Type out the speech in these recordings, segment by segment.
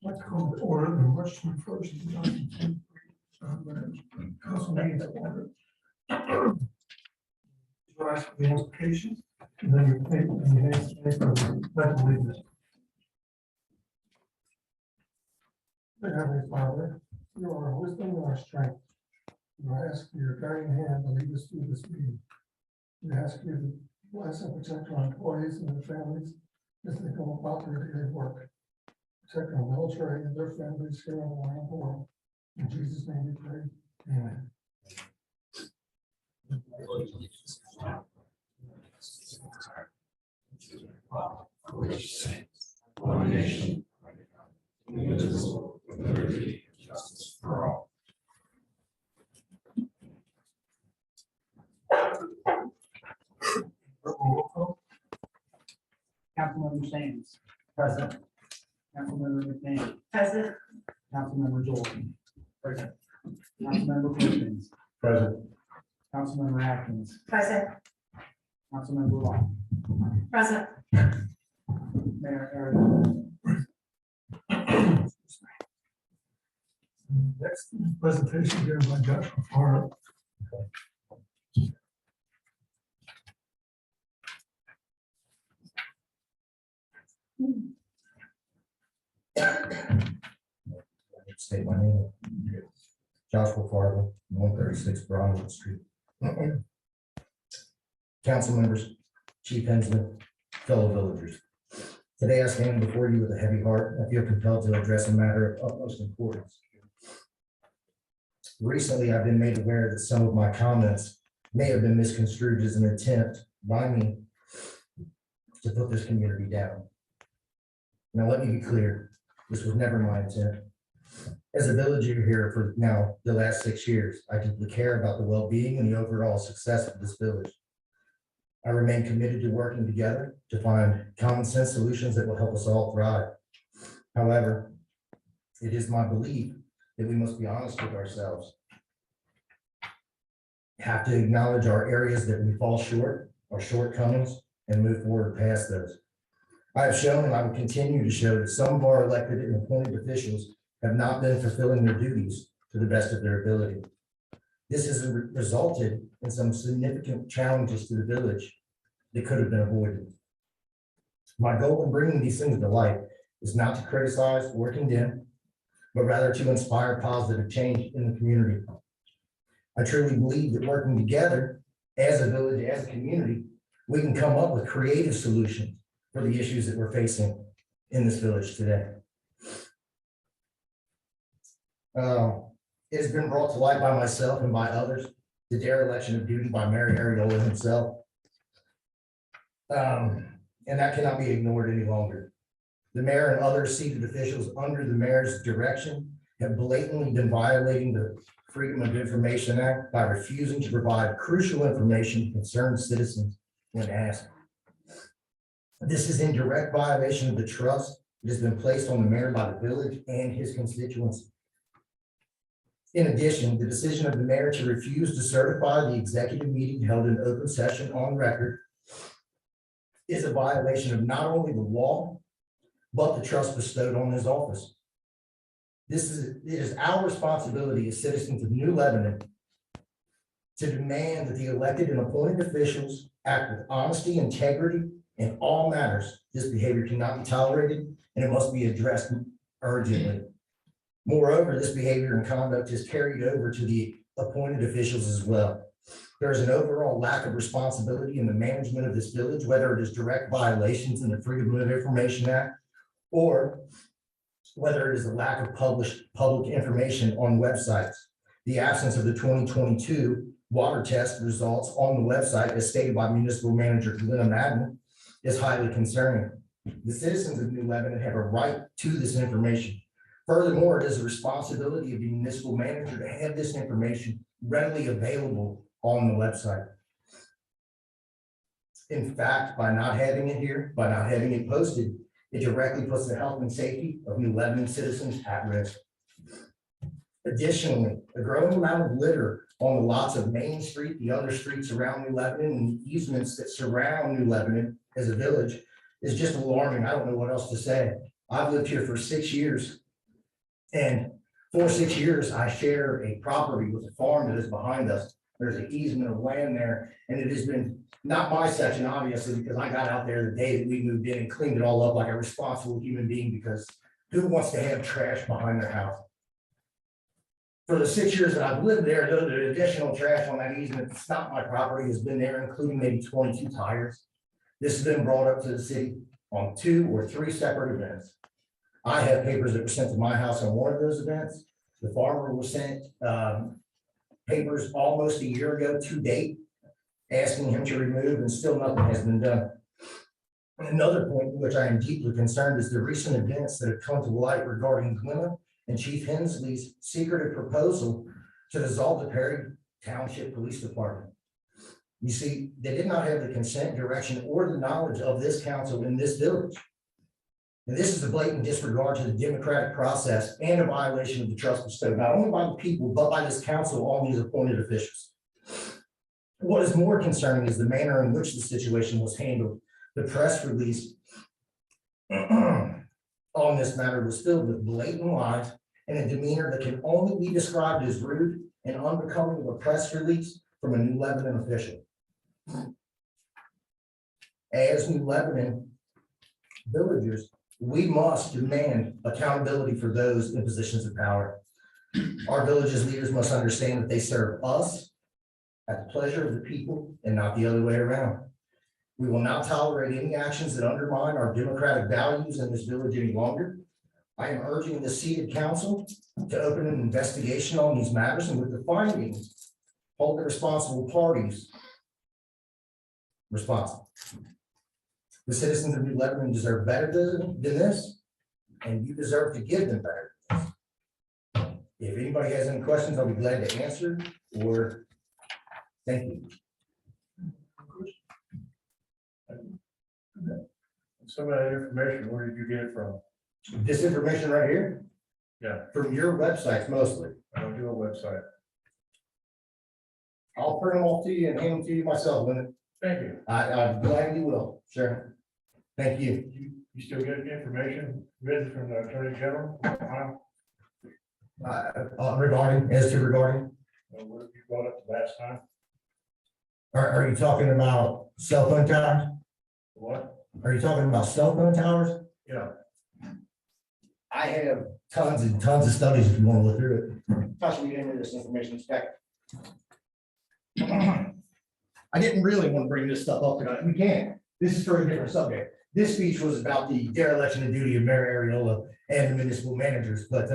Let's call the order the March 21st, 2023 council meeting to order. Rise for the application, and then you take and you have to take the pledge of allegiance. Dear Heavenly Father, you are our wisdom and our strength. We ask for your guiding hand to lead us through this meeting. We ask you to bless and protect our employees and their families as they go about their daily work. Protect our military and their families here and around the world. In Jesus' name we pray. Amen. One nation, indivisible, with liberty and justice for all. Councilmember Sands. Present. Councilmember McMahon. Present. Councilmember Jordan. Present. Councilmember Perkins. Present. Councilmember Atkins. Present. Councilmember Lott. Present. Mayor Aaron. Next presentation given by Joshua Farr. State my name. Joshua Fargo, 136 Broadwood Street. Council members, Chief Hensman, fellow villagers. Today I stand before you with a heavy heart. I feel compelled to address a matter of utmost importance. Recently, I've been made aware that some of my comments may have been misconstrued as an attempt by me to put this community down. Now, let me be clear, this was never my intent. As a villager here for now the last 6 years, I deeply care about the well-being and the overall success of this village. I remain committed to working together to find common sense solutions that will help us all thrive. However, it is my belief that we must be honest with ourselves. Have to acknowledge our areas that we fall short, our shortcomings, and move forward past those. I have shown and I will continue to show that some of our elected and appointed officials have not been fulfilling their duties to the best of their ability. This has resulted in some significant challenges to the village that could have been avoided. My goal in bringing these things to light is not to criticize or condemn, but rather to inspire positive change in the community. I truly believe that working together as a village, as a community, we can come up with creative solutions for the issues that we're facing in this village today. It has been brought to light by myself and by others, the dereliction of duty by Mayor Ariola himself. And that cannot be ignored any longer. The mayor and other seated officials under the mayor's direction have blatantly been violating the Freedom of Information Act by refusing to provide crucial information to concerned citizens when asked. This is in direct violation of the trust that has been placed on the mayor by the village and his constituents. In addition, the decision of the mayor to refuse to certify the executive meeting held in open session on record is a violation of not only the law, but the trust bestowed on his office. It is our responsibility as citizens of New Lebanon to demand that the elected and appointed officials act with honesty, integrity in all matters. This behavior cannot be tolerated and it must be addressed urgently. Moreover, this behavior and conduct is carried over to the appointed officials as well. There is an overall lack of responsibility in the management of this village, whether it is direct violations in the Freedom of Information Act or whether it is a lack of public information on websites. The absence of the 2022 water test results on the website, as stated by Municipal Manager Glenna Madden, is highly concerning. The citizens of New Lebanon have a right to this information. Furthermore, it is the responsibility of the municipal manager to have this information readily available on the website. In fact, by not having it here, by not having it posted, it directly puts the health and safety of New Lebanon citizens at risk. Additionally, a growing amount of litter on the lots of Main Street, the other streets around New Lebanon, and the easements that surround New Lebanon as a village is just alarming. I don't know what else to say. I've lived here for 6 years And for 6 years, I share a property with a farm that is behind us. There's an easement of land there, and it has been not my section, obviously, because I got out there the day that we moved in and cleaned it all up like a responsible human being, because who wants to have trash behind their house? For the 6 years that I've lived there, the additional trash on that easement, it's not my property, has been there, including maybe 22 tires. This has been brought up to the city on 2 or 3 separate events. I have papers that were sent to my house on one of those events. The farmer was sent papers almost a year ago to date, asking him to remove, and still nothing has been done. Another point in which I am deeply concerned is the recent events that have come to light regarding Glenna and Chief Hensley's secretive proposal to dissolve the Perry Township Police Department. You see, they did not have the consent, direction, or the knowledge of this council in this village. And this is a blatant disregard to the democratic process and a violation of the trust bestowed not only by the people, but by this council on these appointed officials. What is more concerning is the manner in which the situation was handled. The press release on this matter was filled with blatant lies and a demeanor that can only be described as rude and unbecoming of a press release from a New Lebanon official. As New Lebanon villagers, we must demand accountability for those in positions of power. Our village's leaders must understand that they serve us at the pleasure of the people and not the other way around. We will not tolerate any actions that undermine our democratic values in this village any longer. I am urging the seated council to open an investigation on these matters, and with the findings, hold the responsible parties responsible. The citizens of New Lebanon deserve better than this, and you deserve to give them better. If anybody has any questions, I'll be glad to answer, or thank you. Some of that information, where did you get it from? This information right here? Yeah. From your websites mostly. I don't do a website. I'll print them off to you and hand them to you myself, Linda. Thank you. I gladly will, sure. Thank you. You still get information written from the Attorney General? Regarding, as to regarding, What you brought up last time? are you talking about cell phone towers? What? Are you talking about cell phone towers? Yeah. I have tons and tons of studies if you want to look through it. Possibly get into this information inspector. I didn't really want to bring this stuff up tonight. We can. This is for a different subject. This speech was about the dereliction of duty of Mayor Ariola and the municipal managers, but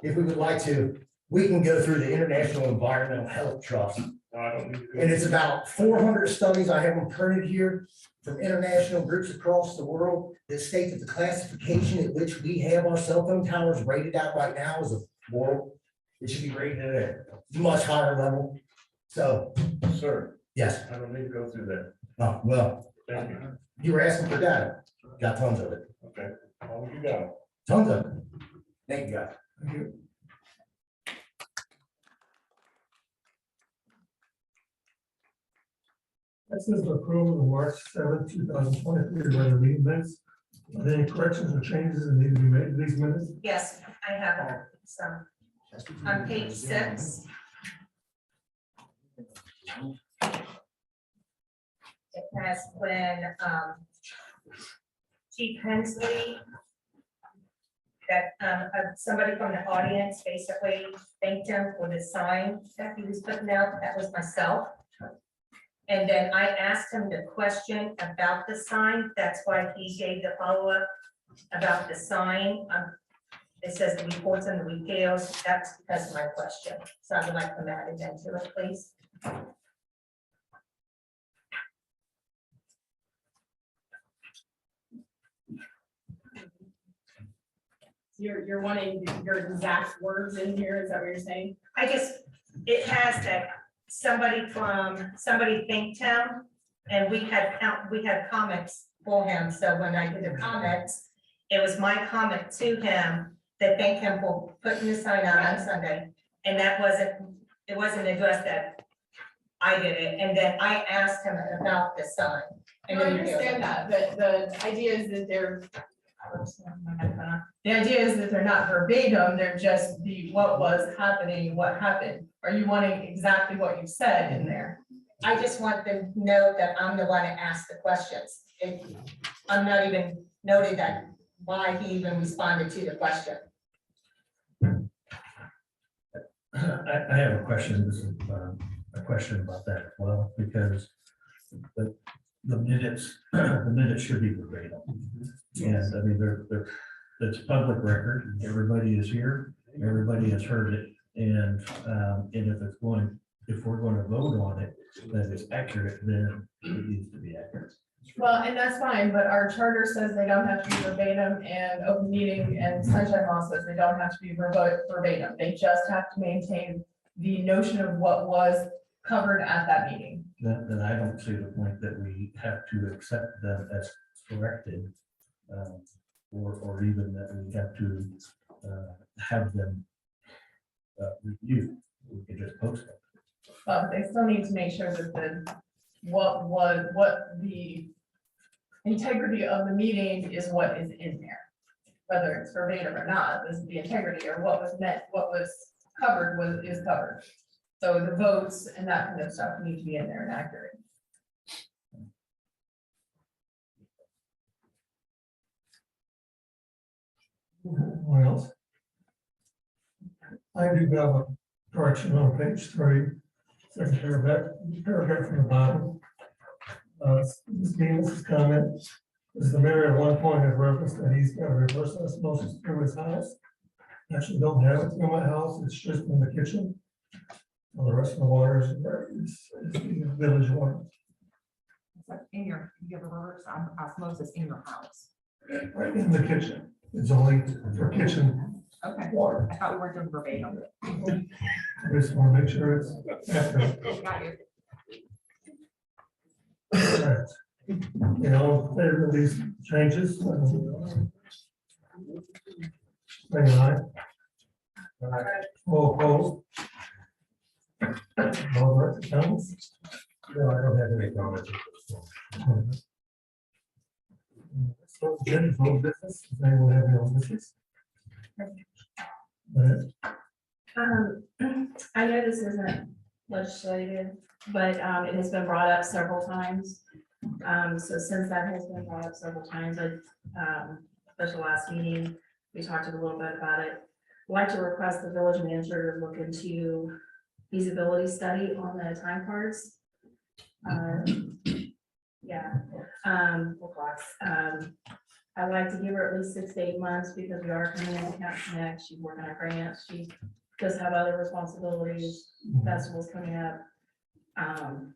if we would like to, we can go through the International Environmental Health Trust. No, I don't need to. And it's about 400 studies. I have them printed here from international groups across the world that state that the classification at which we have our cell phone towers rated at right now is a world. It should be rated at a much higher level. So, Sir, yes, I don't need to go through that. oh, well, Thank you. you were asking for data. Got tons of it, Okay, as long as you got it. tons of it. Thank you, guys. Thank you. This is the approval of March 7th, 2023 regular meeting minutes. Are there any corrections or changes that need to be made to these minutes? Yes, I have some. On page 6. It has when Chief Hensley, that somebody from the audience basically thanked him for the sign that he was putting out. That was myself. And then I asked him the question about the sign. That's why he gave the follow-up about the sign. It says the reports and the details. That's because of my question. So I would like them added into it, please. You're wanting your exact words in here, is that what you're saying? I just, it has that somebody thanked him, and we had comments for him, so when I did the comments, it was my comment to him that thanked him for putting the sign out on Sunday, and it wasn't addressed that I did it, and then I asked him about the sign. I understand that, but the idea is that The idea is that they're not verbatim, they're just what was happening, what happened. Are you wanting exactly what you said in there? I just want them to know that I'm the one that asked the questions. I'm not even noted that why he even responded to the question. I have a question, this is a question about that as well, because the minutes should be verbatim. And I mean, it's public record, everybody is here, everybody has heard it, and if we're going to vote on it, that it's accurate, then it needs to be accurate. Well, and that's fine, but our charter says they don't have to be verbatim, and open meeting and sunshine law says they don't have to be verbatim. They just have to maintain the notion of what was covered at that meeting. Then I don't see the point that we have to accept them as corrected, or even that we have to have them reviewed. We can just post them. But they still need to make sure that what the integrity of the meeting is what is in there. Whether it's verbatim or not, this is the integrity, or what was meant, what was covered is covered. So the votes and that kind of stuff need to be in there and accurate. What else? I do have a correction on page 3, second paragraph from the bottom. Ms. Demus's comment is the mayor at one point had referenced that he's got a reverse osmosis through his house. Actually don't have it through my house, it's just in the kitchen. Well, the rest of the water is the village water, You have a reverse osmosis in your house. right in the kitchen. It's only for kitchen Okay, water. I thought we weren't doing verbatim. I just want to make sure it's accurate. Got you. Right. You know, favor of these changes. Say aye. All opposed? All right, comments? No, I don't have any comments. So, Jen, no business, does anyone have any old business? Go ahead. I know this isn't legislative, but it has been brought up several times. So since that has been brought up several times, especially last meeting, we talked a little bit about it. I'd like to request the village manager to look into feasibility study on the time cards. Yeah, full clocks. I'd like to give her at least 6 to 8 months because we are coming into Camp Connect. She's working on grants. She does have other responsibilities, festivals coming up. I'm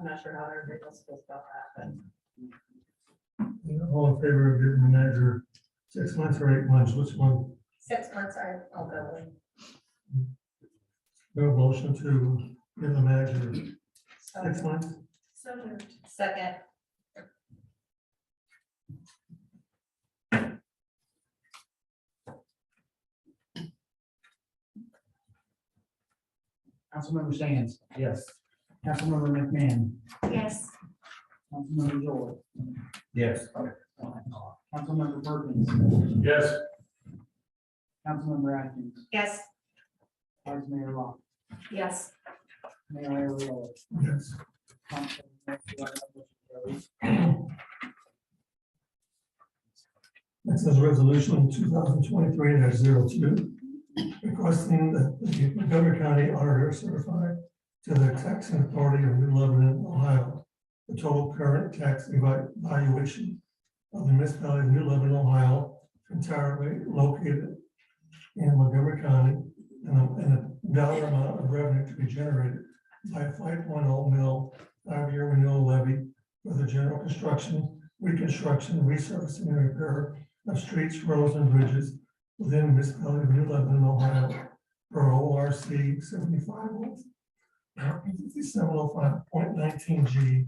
not sure how everybody else feels about that, but All in favor of giving the manager 6 months or 8 months, which one? 6 months, I'll go with. No motion to give the manager 6 months? so moved. Second, Councilmember Sands, Yes. Councilmember McMahon, Yes. Councilmember Joel, Yes. Councilmember Perkins, Yes. Councilmember Atkins, yes, Vice Mayor Rock, Yes. Mayor Arroyo. Yes. This is resolution 2023-02, requesting that the Montgomery County Auditor certify to the taxing authority of New Lebanon, Ohio, the total current tax valuation of the municipality of New Lebanon, Ohio, entirely located in Montgomery County, and a dollar amount of revenue to be generated by a 5.0 mil 5-year renewal levy for the general construction, reconstruction, resurfacing, and repair of streets, roads, and bridges within the municipality of New Lebanon, Ohio, per ORC 705.19 G,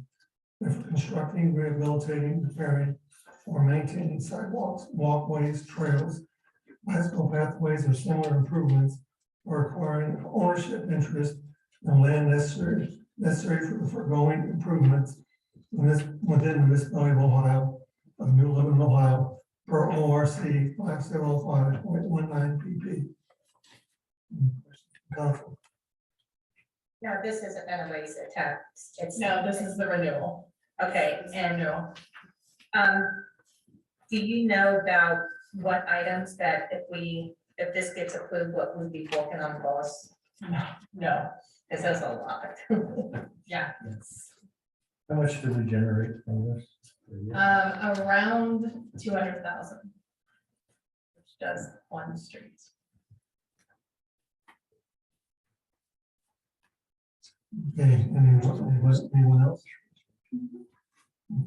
and for constructing, rehabilitating, repairing, or maintaining sidewalks, walkways, trails, bicycle pathways, or similar improvements, or acquiring ownership interest in land necessary for the foregoing improvements within the municipality of Ohio, of New Lebanon, Ohio, per ORC 5705.19 PP. Council, No, this isn't gonna raise the tax. It's. No, this is the renewal. Okay, It's the and, renewal. do you know about what items that if this gets approved, what would be walking on boss? No, Because that's a lot. yeah, How much do we generate from this? around 200,000. Which does one street. okay, anyone else?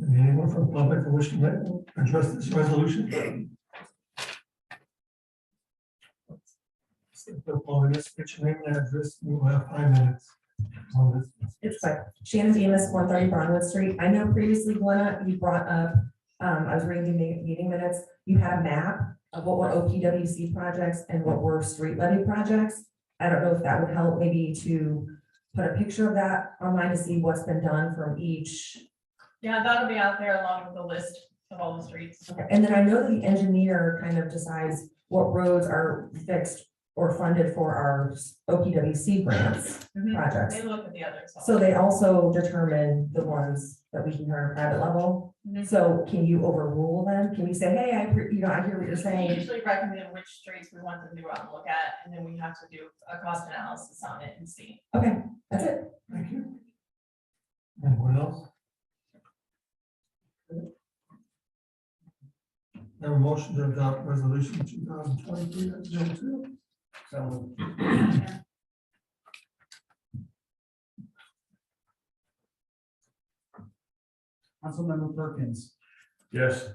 Anyone from the public who wish to address this resolution? Following this, get your name and address, we will have 5 minutes on this. It's quick. Shannon Demus, 130 Broadwood Street. I know previously, Glenna, you brought up, I was reading the meeting minutes, you had a map of what were OPWC projects and what were street levy projects. I don't know if that would help maybe to put a picture of that online to see what's been done from each. Yeah, that'll be out there along with the list of all the streets. Okay, and then I know the engineer kind of decides what roads are fixed or funded for our OPWC grants Mhm. projects. They look at the others. So they also determine the ones that we can hear on a private level. Mhm. So can you overrule them? Can we say, hey, I hear what you're We saying? usually recommend which streets we want them to go out and look at, and then we have to do a cost analysis on it and see. Okay, that's it. Thank you. Anyone else? Have a motion to adopt resolution 2023-02. So, Councilmember Perkins, yes.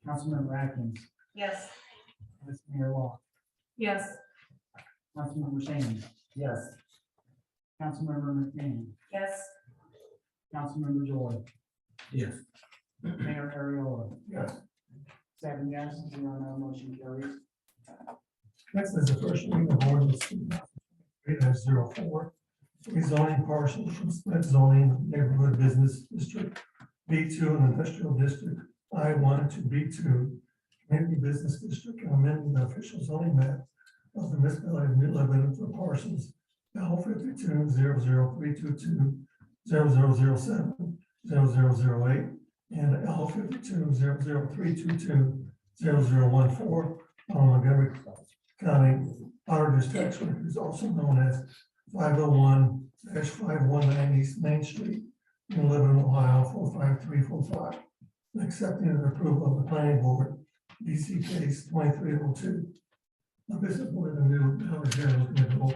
Councilmember Atkins, Yes. Vice Mayor Law, Yes. Councilmember Shan, Yes. Councilmember McMahon, Yes. Councilmember Joy, Yes. Mayor Ariola. Yes. 7 yes, 0 no, motion carries. Next is the first reading of ordinance 2023-04, rezoning parcels from split zoning neighborhood business district B2 and industrial district I1 to B2 community business district and amending the official zoning map of the municipality of New Lebanon for parcels L 52-00322, 0007, 0008, and L 52-00322, 0014 on Montgomery County Auditor's Tax Record is also known as 501-519 East Main Street in Lebanon, Ohio, 45345. Accepting the approval of the planning board, BC case 2302. Now, this is where the new powers here looking to go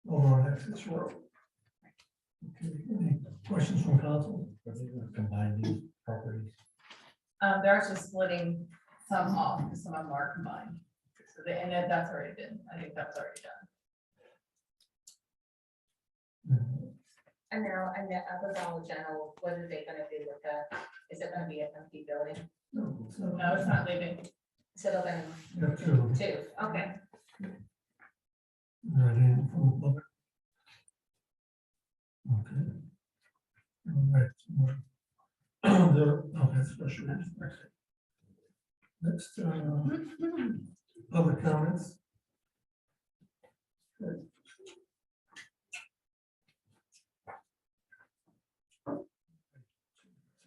over on Access Road. Okay, any questions from council? Are they gonna combine these properties? They're actually splitting some off, because some of them are combined. So they, and that's already been, I think that's already done. And now, and the other Dollar General, what are they gonna do with that? Is it gonna be an empty building? No, so. No, it's not leaving. So they're gonna, Yeah, two. okay. Right in from the public. Okay. All right. Okay, special. Next, public comments.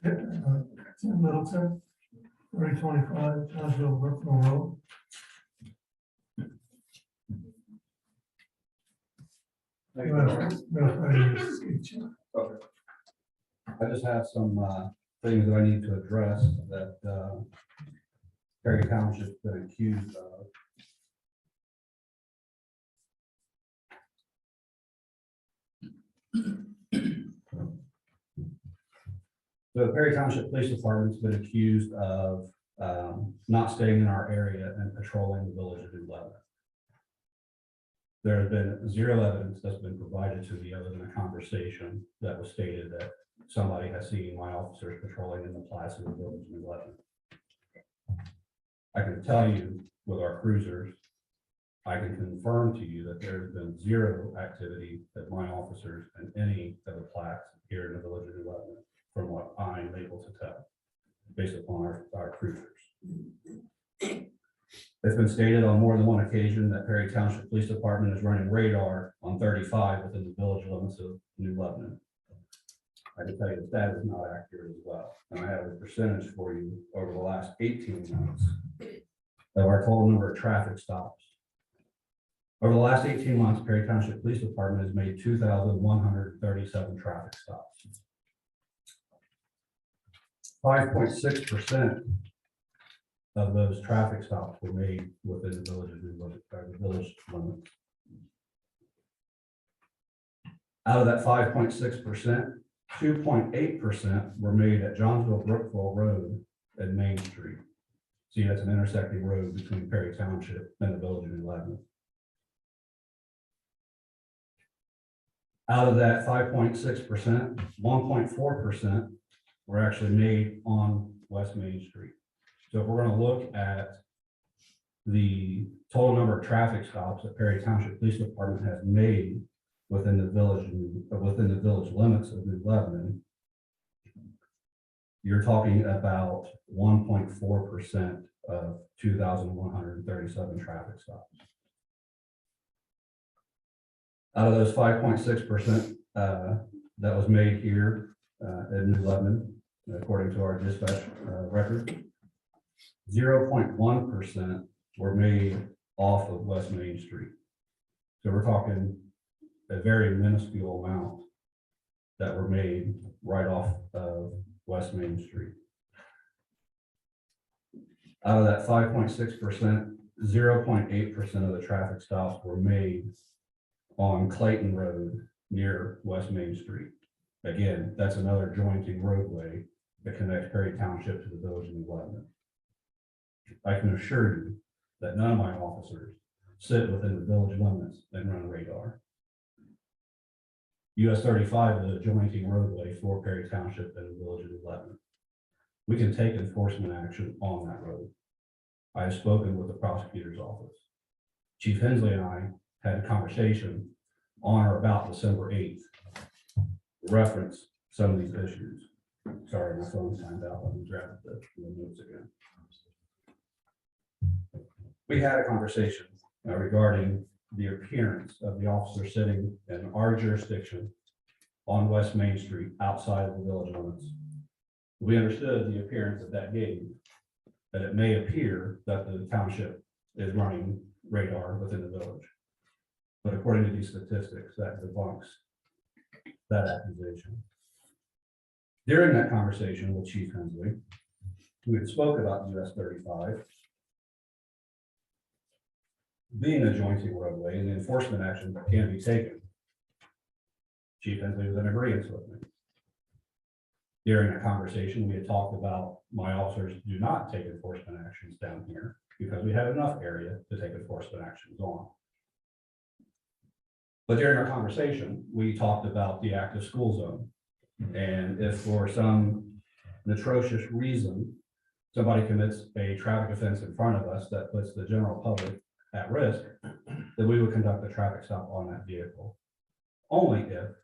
Tim Middleton, 3025 Townsville Brookville Road. I just have some things that I need to address that Perry Township's been accused of. The Perry Township Police Department's been accused of not staying in our area and patrolling the village of New Lebanon. There has been zero evidence that's been provided to me other than a conversation that was stated that somebody has seen my officers patrolling in the plaza of the village of New Lebanon. I can tell you with our cruisers, I can confirm to you that there has been zero activity that my officers and any of the plaques here in the village of New Lebanon, from what I'm able to tell, based upon our cruisers. It's been stated on more than one occasion that Perry Township Police Department is running radar on 35 within the village limits of New Lebanon. I can tell you that that is not accurate as well. And I have a percentage for you over the last 18 months of our total number of traffic stops. Over the last 18 months, Perry Township Police Department has made 2,137 traffic stops. 5.6% of those traffic stops were made within the village of New Lebanon, or the village limits. Out of that 5.6%, 2.8% were made at Johnsville Brookville Road and Main Street. See, that's an intersecting road between Perry Township and the village of New Lebanon. Out of that 5.6%, 1.4% were actually made on West Main Street. So if we're going to look at the total number of traffic stops that Perry Township Police Department has made within the village limits of New Lebanon, you're talking about 1.4% of 2,137 traffic stops. Out of those 5.6% that was made here in New Lebanon, according to our dispatch record, 0.1% were made off of West Main Street. So we're talking a very minuscule amount that were made right off of West Main Street. Out of that 5.6%, 0.8% of the traffic stops were made on Clayton Road near West Main Street. Again, that's another jointing roadway that connects Perry Township to the village of New Lebanon. I can assure you that none of my officers sit within the village limits and run radar. US 35 is a jointing roadway for Perry Township and the village of New Lebanon. We can take enforcement action on that road. I have spoken with the prosecutor's office. Chief Hensley and I had a conversation on or about December 8th, reference some of these issues. Sorry, my phone timed out. Let me grab the notes again. We had a conversation regarding the appearance of the officer sitting in our jurisdiction on West Main Street outside of the village limits. We understood the appearance of that gave, that it may appear that the township is running radar within the village. But according to these statistics, that debunks that accusation. During that conversation with Chief Hensley, we had spoke about US 35 being a jointing roadway and the enforcement action that can be taken. Chief Hensley was in agreement with me. During that conversation, we had talked about my officers do not take enforcement actions down here because we have enough area to take enforcement actions on. But during our conversation, we talked about the active school zone. And if for some atrocious reason, somebody commits a traffic offense in front of us that puts the general public at risk, then we would conduct a traffic stop on that vehicle. Only if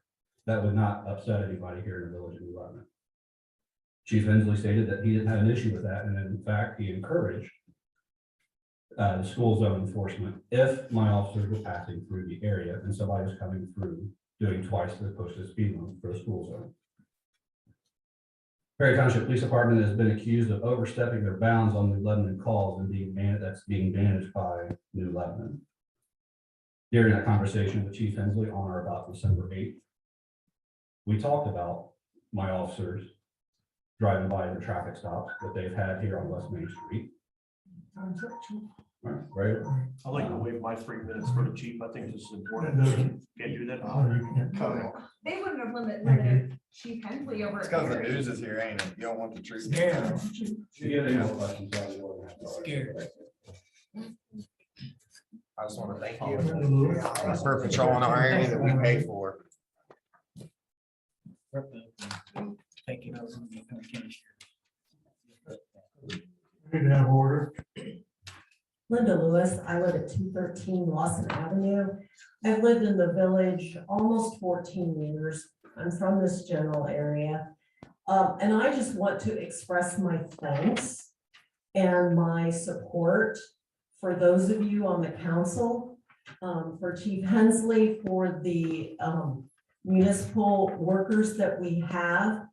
that would not upset anybody here in the village of New Lebanon. Chief Hensley stated that he didn't have an issue with that, and in fact, he encouraged the school zone enforcement if my officers were passing through the area and somebody was coming through doing twice the posted speed limit for the school zone. Perry Township Police Department has been accused of overstepping their bounds on New Lebanon calls and being managed by New Lebanon. During that conversation with Chief Hensley on or about December 8th, we talked about my officers driving by the traffic stops that they've had here on West Main Street. Right. I'd like to waive my 3 minutes for the chief. I think this is important. Can't do that. They wouldn't have limited Chief Hensley over. It's because the news is here, ain't it? You don't want the truth. Yeah. Do you have any more questions? I just want to thank you for patrolling our area that we pay for. Taking over the communication. Need to have order. Linda Lewis, I live at 213 Lawson Avenue. I've lived in the village almost 14 years. I'm from this general area. And I just want to express my thanks and my support for those of you on the council, for Chief Hensley, for the municipal workers that we have.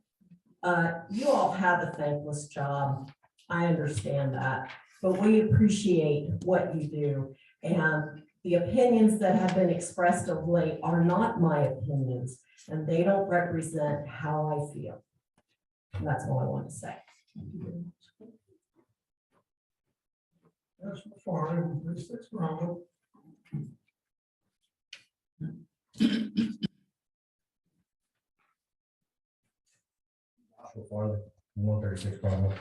You all have a thankless job. I understand that, but we appreciate what you do. And the opinions that have been expressed of late are not my opinions, and they don't represent how I feel. And that's all I want to say. That's far, 36 Bravo. Joshua Farley, 136 Cromwell.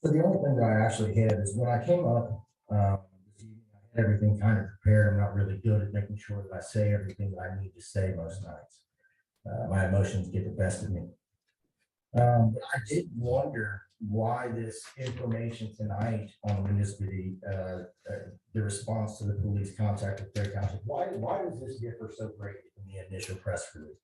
So the only thing that I actually had is when I came up, this evening, I had everything kind of prepared. I'm not really good at making sure that I say everything that I need to say most nights. My emotions get the best of me. But I did wonder why this information tonight on municipality, the response to the police contact with their council, why does this differ so greatly from the initial press release?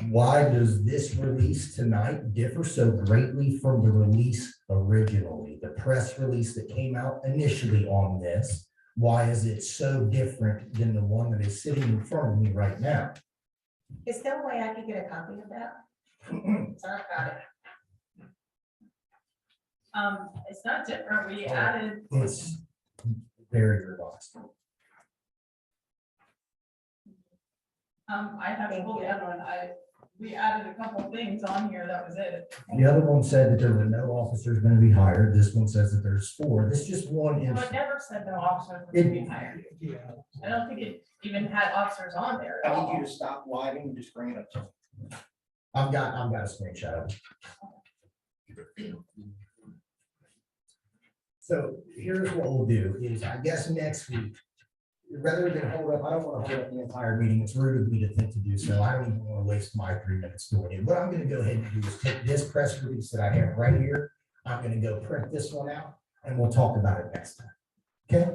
Why does this release tonight differ so greatly from the release originally, the press release that came out initially on this? Why is it so different than the one that is sitting in front of me right now? Is there a way I could get a copy of that? Sorry about it. It's not different. We added, It's very robust. I haven't pulled the other one. We added a couple of things on here. That was it. The other one said that there were no officers going to be hired. This one says that there's 4. This is just one No, it instance. never said no officers were being hired. I don't think it even had officers on there at I need all. you to stop lighting and just bring it up to me. I've got a screenshot of it. So here's what we'll do is, I guess next week, rather than hold up, I don't want to hold up the entire meeting. It's rude of me to think to do so. I don't even want to waste my 3 minutes doing it. What I'm going to go ahead and do is take this press release that I have right here. I'm going to go print this one out and we'll talk about it next time. Okay?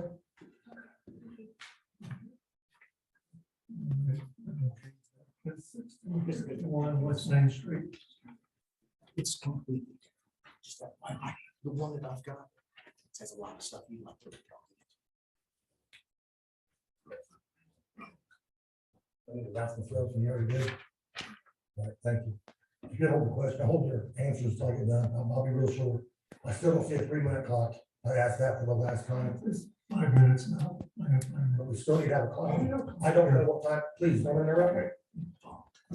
It's 1651 West Main Street. It's completely different. Just that, the one that I've got says a lot of stuff you like to read. I think that's the stuff you already did. All right, thank you. If you get hold the question, hold your answers like it done. I'll be real short. I still don't see a 3-minute clock. I asked that for the last time. It's 5 minutes now. But we still need to have a clock. I don't know what time, please don't interrupt me.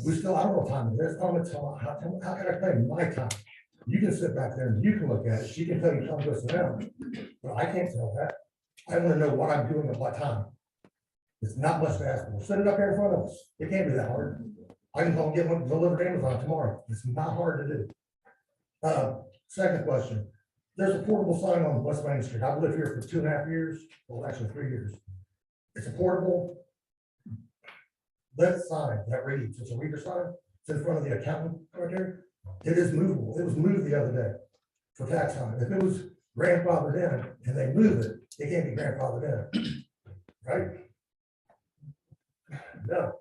We still, I don't know what time it is. I'm gonna tell, how can I play my time? You can sit back there and you can look at it. She can tell you time to sit down. But I can't tell that. I want to know what I'm doing at what time. It's not much to ask for. Set it up here in front of us. It can't be that hard. I can go and get one delivered to Amazon tomorrow. It's not hard to do. Second question. There's a portable sign on West Main Street. I've lived here for 2.5 years, well, actually 3 years. It's a portable lit sign that reads, it's a reader sign. It's in front of the accountant right there. It is movable. It was moved the other day for tax time. If it was grandfathered in and they move it, it can't be grandfathered in. Right? No.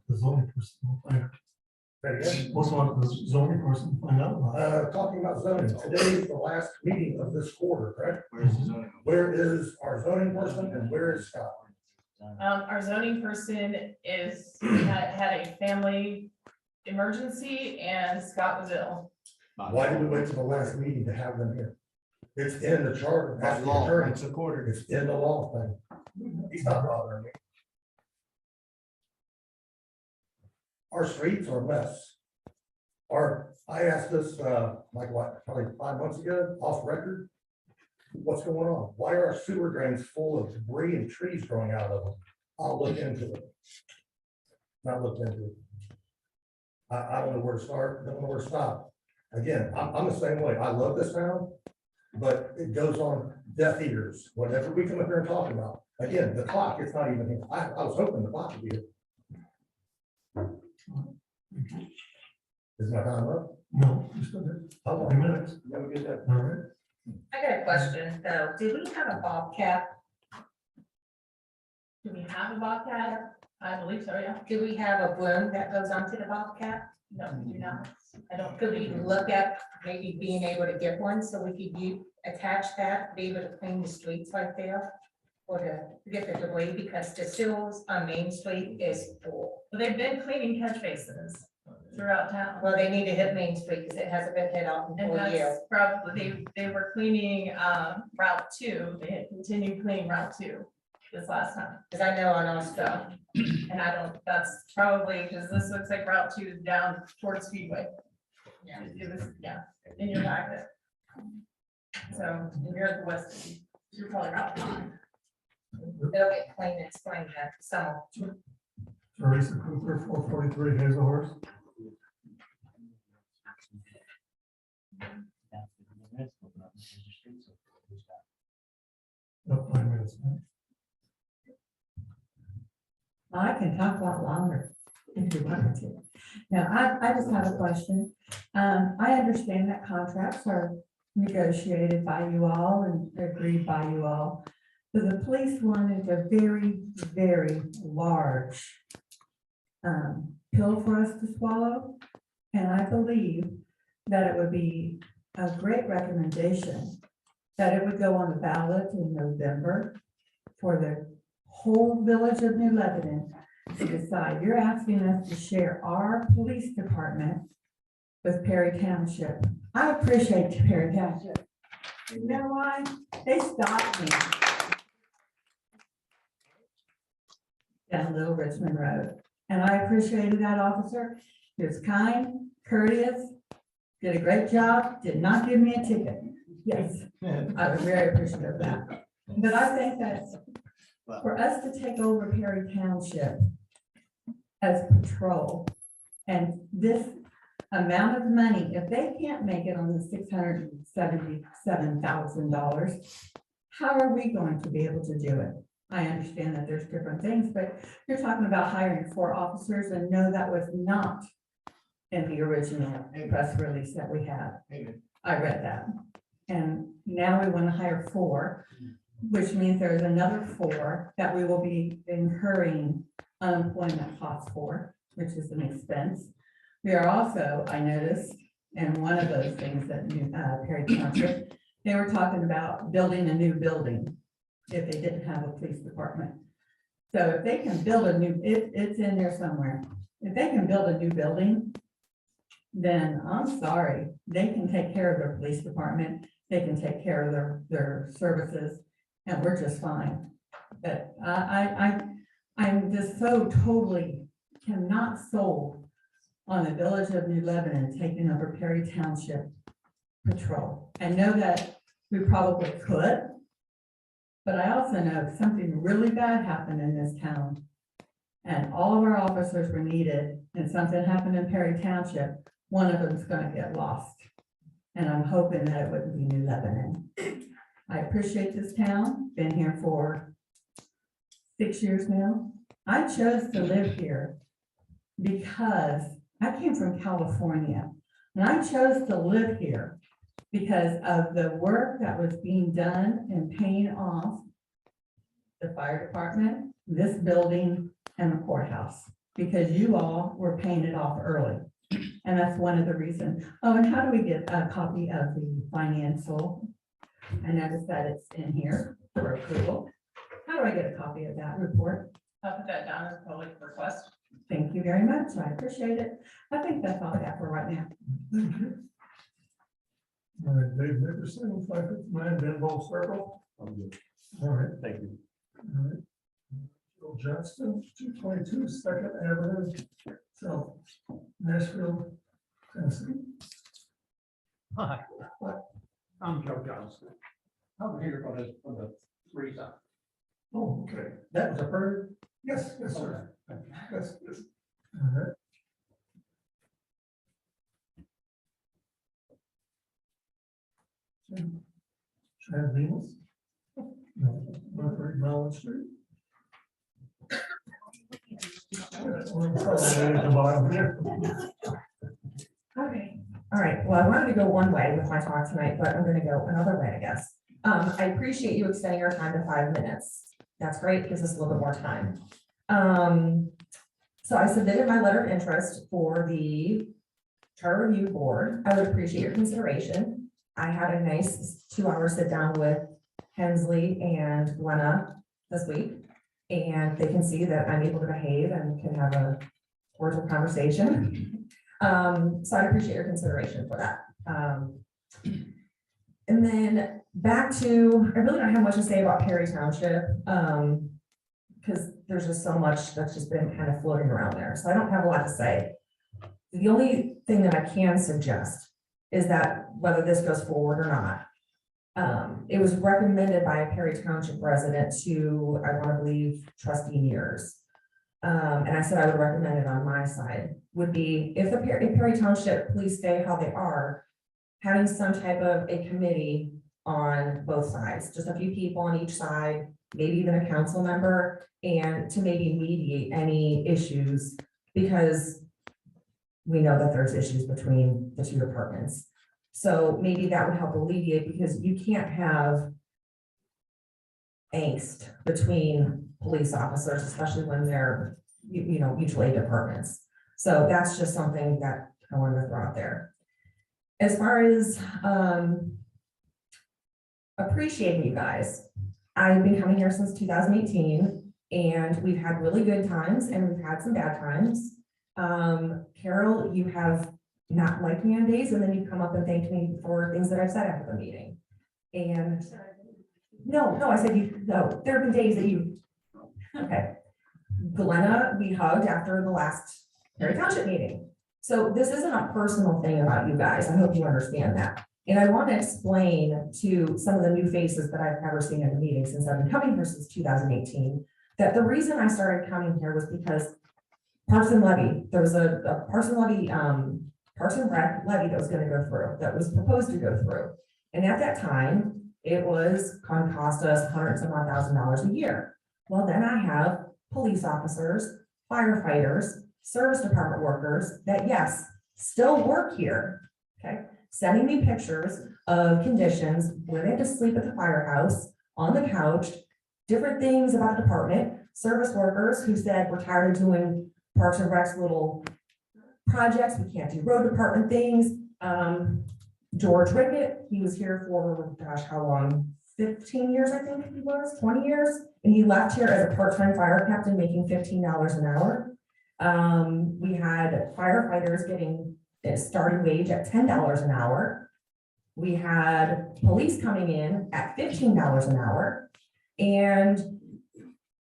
The zoning person will find out. Most of the zoning person will find out about it. Talking about zoning, today is the last meeting of this quarter, correct? Where's the zoning? Where is our zoning person and where is Scott? Our zoning person had a family emergency and Scott was ill. Why did we wait till the last meeting to have them here? It's in the charter. By That's the law, attorney. it's a quarter. It's in the law thing. He's not bothering me. Our streets are a mess. I asked this, like what, probably 5 months ago, off record. What's going on? Why are our sewer drains full of debris and trees growing out of them? I'll look into it. Not look into it. I don't know where to start, don't know where to stop. Again, I'm the same way. I love this town, but it goes on deaf ears, whatever we come up here and talk about. Again, the clock, it's not even here. I was hoping the clock would be here. Is my time up? No, you still got How 3 long? minutes. Never get that. All right. I got a question though. Do we have a bobcat? Do we have a Bobcat? I believe so, yeah. Do we have a broom that goes onto the Bobcat? No, we do not. I don't. Could we look at maybe being able to get one so we could attach that, be able to clean the streets right there? Or to get the debris, because the sewers on Main Street is full. Well, they've been cleaning catch basins throughout town. Well, they need to hit Main Street because it hasn't been hit out in And 4 years. that's probably, they were cleaning Route 2. They had continued cleaning Route 2 this last time. Because I know on our So, stuff, and I don't, that's probably, because this looks like Route 2 is down towards Speedway. Yeah. It was, yeah, in your packet. So you're at the west, you're probably Route 9. they'll get cleaned and sprayed that summer. Teresa Cooper, 443 Hazelhurst. About 5 minutes. man. I can talk a lot longer if you want me to. Now, I just have a question. I understand that contracts are negotiated by you all and agreed by you all. But the police wanted a very, very large pill for us to swallow. And I believe that it would be a great recommendation that it would go on the ballot in November for the whole village of New Lebanon to decide. You're asking us to share our police department with Perry Township. I appreciate Perry Township. You know why? They stopped me down Little Richmond Road. And I appreciated that officer. He was kind, courteous, did a great job, did not give me a ticket. Yes, I was very appreciative of that. But I think that for us to take over Perry Township as patrol, and this amount of money, if they can't make it on the $677,000, how are we going to be able to do it? I understand that there's different things, but you're talking about hiring 4 officers, and no, that was not in the original press release that we had. I read that. And now we want to hire 4, which means there's another 4 that we will be incurring unemployment costs for, which is an expense. We are also, I noticed, and one of those things that Perry Township, they were talking about building a new building if they didn't have a police department. So if they can build a new, it's in there somewhere. If they can build a new building, then I'm sorry, they can take care of their police department, they can take care of their services, and we're just fine. But I'm just so totally cannot sold on the village of New Lebanon taking over Perry Township Patrol. I know that we probably could, but I also know if something really bad happened in this town and all of our officers were needed and something happened in Perry Township, one of them's gonna get lost. And I'm hoping that it wouldn't be New Lebanon. I appreciate this town, been here for 6 years now. I chose to live here because I came from California. And I chose to live here because of the work that was being done and paying off the fire department, this building, and the courthouse, because you all were paying it off early. And that's one of the reasons. Oh, and how do we get a copy of the financial? I noticed that it's in here for approval. How do I get a copy of that report? I'll put that down as a public request. Thank you very much. I appreciate it. I think that's all I got for right now. Thank you. All right, Dave Nickerson, 559 Denville Circle. I'm good. All right. Thank you. All right. Bill Johnston, 222 Second Avenue, South Nashville, Tennessee. Hi, I'm Joe Johnson. I'm here for the reason. Oh, okay. That was approved? Yes, yes, sir. Yes, yes. All right. Chad Venus. No, 130 Mallon Street. Okay, all right, well, I wanted to go one way with my talk tonight, but I'm gonna go another way, I guess. I appreciate you extending our time to 5 minutes. That's great, gives us a little bit more time. So I submitted my letter of interest for the Charter Review Board. I would appreciate your consideration. I had a nice 2-hour sit down with Hensley and Glenna this week. And they can see that I'm able to behave and can have a cordial conversation. So I appreciate your consideration for that. And then back to, I really don't have much to say about Perry Township, because there's just so much that's just been kind of floating around there. So I don't have a lot to say. The only thing that I can suggest is that whether this goes forward or not, it was recommended by a Perry Township resident to, I want to believe, trustee Mears. And I said I would recommend it on my side, would be if Perry Township police stay how they are, having some type of a committee on both sides, just a few people on each side, maybe even a council member, and to maybe mediate any issues, because we know that there's issues between the two departments. So maybe that would help alleviate, because you can't have angst between police officers, especially when they're, you know, mutual aid departments. So that's just something that I wanted to throw out there. As far as appreciating you guys, I've been coming here since 2018, and we've had really good times and we've had some bad times. Carol, you have not liked me on days, and then you come up and thank me for things that I've said after the meeting. And no, I said no, there have been days that you, okay. Glenna, we hugged after the last Perry Township meeting. So this isn't a personal thing about you guys. I hope you understand that. And I want to explain to some of the new faces that I've never seen at the meeting since I've been coming here since 2018, that the reason I started coming here was because Parks and Levy, there was a Parks and Levy, Parks and Rec levy that was going to go through, that was proposed to go through. And at that time, it was going to cost us $100,000 a year. Well, then I have police officers, firefighters, service department workers that, yes, still work here, okay? Sending me pictures of conditions where they had to sleep at the firehouse, on the couch, different things about the department, service workers who said, we're tired of doing Parks and Rec's little projects, we can't do road department things. George Rickett, he was here for, gosh, how long? 15 years, I think he was, 20 years. And he left here as a part-time fire captain, making $15 an hour. We had firefighters getting a starting wage at $10 an hour. We had police coming in at $15 an hour. And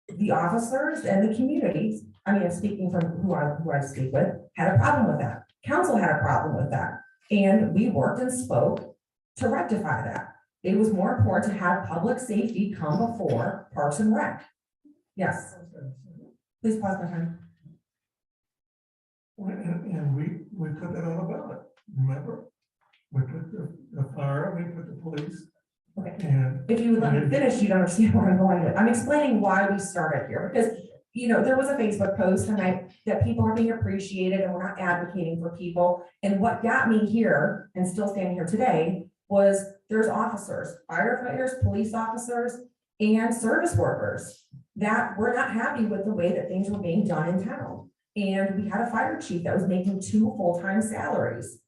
the officers and the communities, I mean, I'm speaking from who I speak with, had a problem with that. Council had a problem with that. And we worked and spoke to rectify that. It was more important to have public safety come before Parks and Rec. Yes. Please pause my time. And we put that on the ballot, remember? We put the fire, we put the police. Okay. And If you would let me finish, you'd understand where I'm going with. I'm explaining why we started here, because, you know, there was a Facebook post tonight that people are being appreciated and we're not advocating for people. And what got me here and still standing here today was there's officers, firefighters, police officers, and service workers that were not happy with the way that things were being done in town. And we had a fire chief that was making 2 full-time salaries.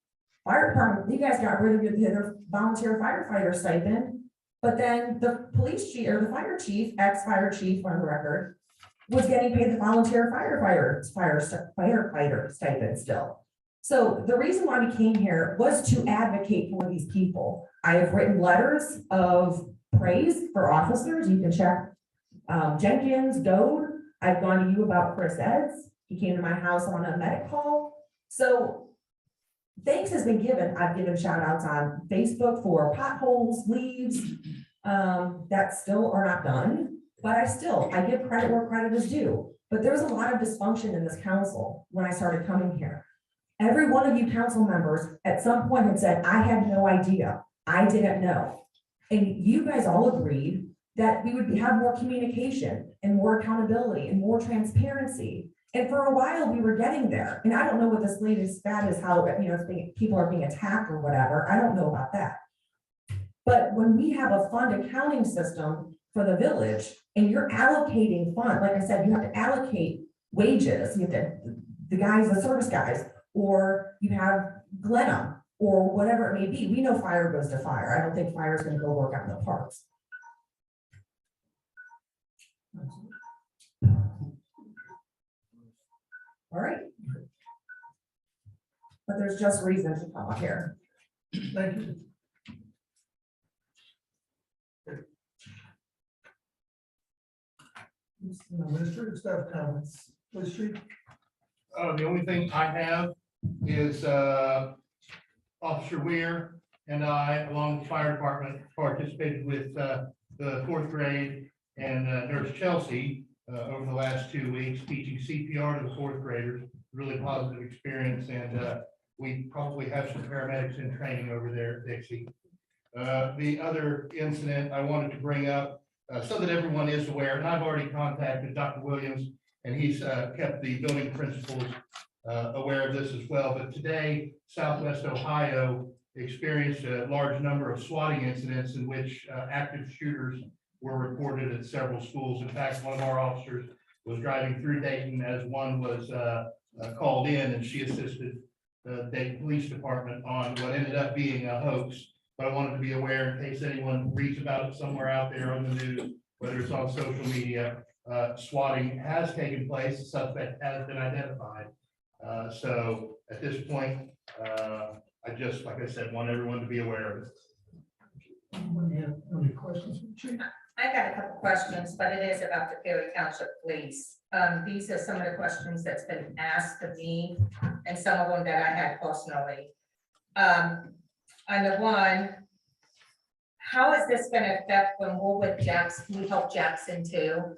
Fire department, you guys got rid of their volunteer firefighter stipend, but then the police chief or the fire chief, ex-fire chief on the record, was getting paid the volunteer firefighter stipend still. So the reason why we came here was to advocate for these people. I have written letters of praise for officers. You can check Jenkins, Dode. I've gone to you about Chris Eds. He came to my house on a medic call. So thanks has been given. I've given shout outs on Facebook for potholes, leaves that still are not done. But I give credit where credit is due. But there's a lot of dysfunction in this council when I started coming here. Every one of you council members at some point had said, I had no idea. I didn't know. And you guys all agreed that we would have more communication and more accountability and more transparency. And for a while we were getting there. And I don't know what this latest spat is, how, you know, people are being attacked or whatever. I don't know about that. But when we have a fund accounting system for the village And you're allocating fund, like I said, you have to allocate wages, you have to, the guys, the service guys, or you have Glenham, or whatever it may be. We know fire goes to fire. I don't think fire is gonna go work out in the parks. All right. But there's just reason to talk here. Thank you. Administrative staff comments, please, Chief. The only thing I have is, Officer Weir and I, along with the fire department, participated with, the fourth grade and Nurse Chelsea, over the last 2 weeks, teaching CPR to the fourth graders. Really positive experience, and, we probably have some paramedics in training over there, Dixie. The other incident I wanted to bring up, so that everyone is aware, and I've already contacted Dr. Williams, and he's kept the building principals aware of this as well. But today, Southwest Ohio experienced a large number of swatting incidents in which active shooters were reported at several schools. In fact, one of our officers was driving through Dayton as one was called in, and she assisted the Dayton Police Department on what ended up being a hoax. But I wanted to be aware in case anyone reads about it somewhere out there on the news, whether it's on social media, swatting has taken place, the suspect has been identified. So at this point, I just, like I said, want everyone to be aware of it. Anyone have any questions for Chief? I got a couple questions, but it is about the Perry Township Police. These are some of the questions that's been asked of me and some of them that I had personally. On the one, how is this gonna affect when we're with Jackson, we help Jackson too,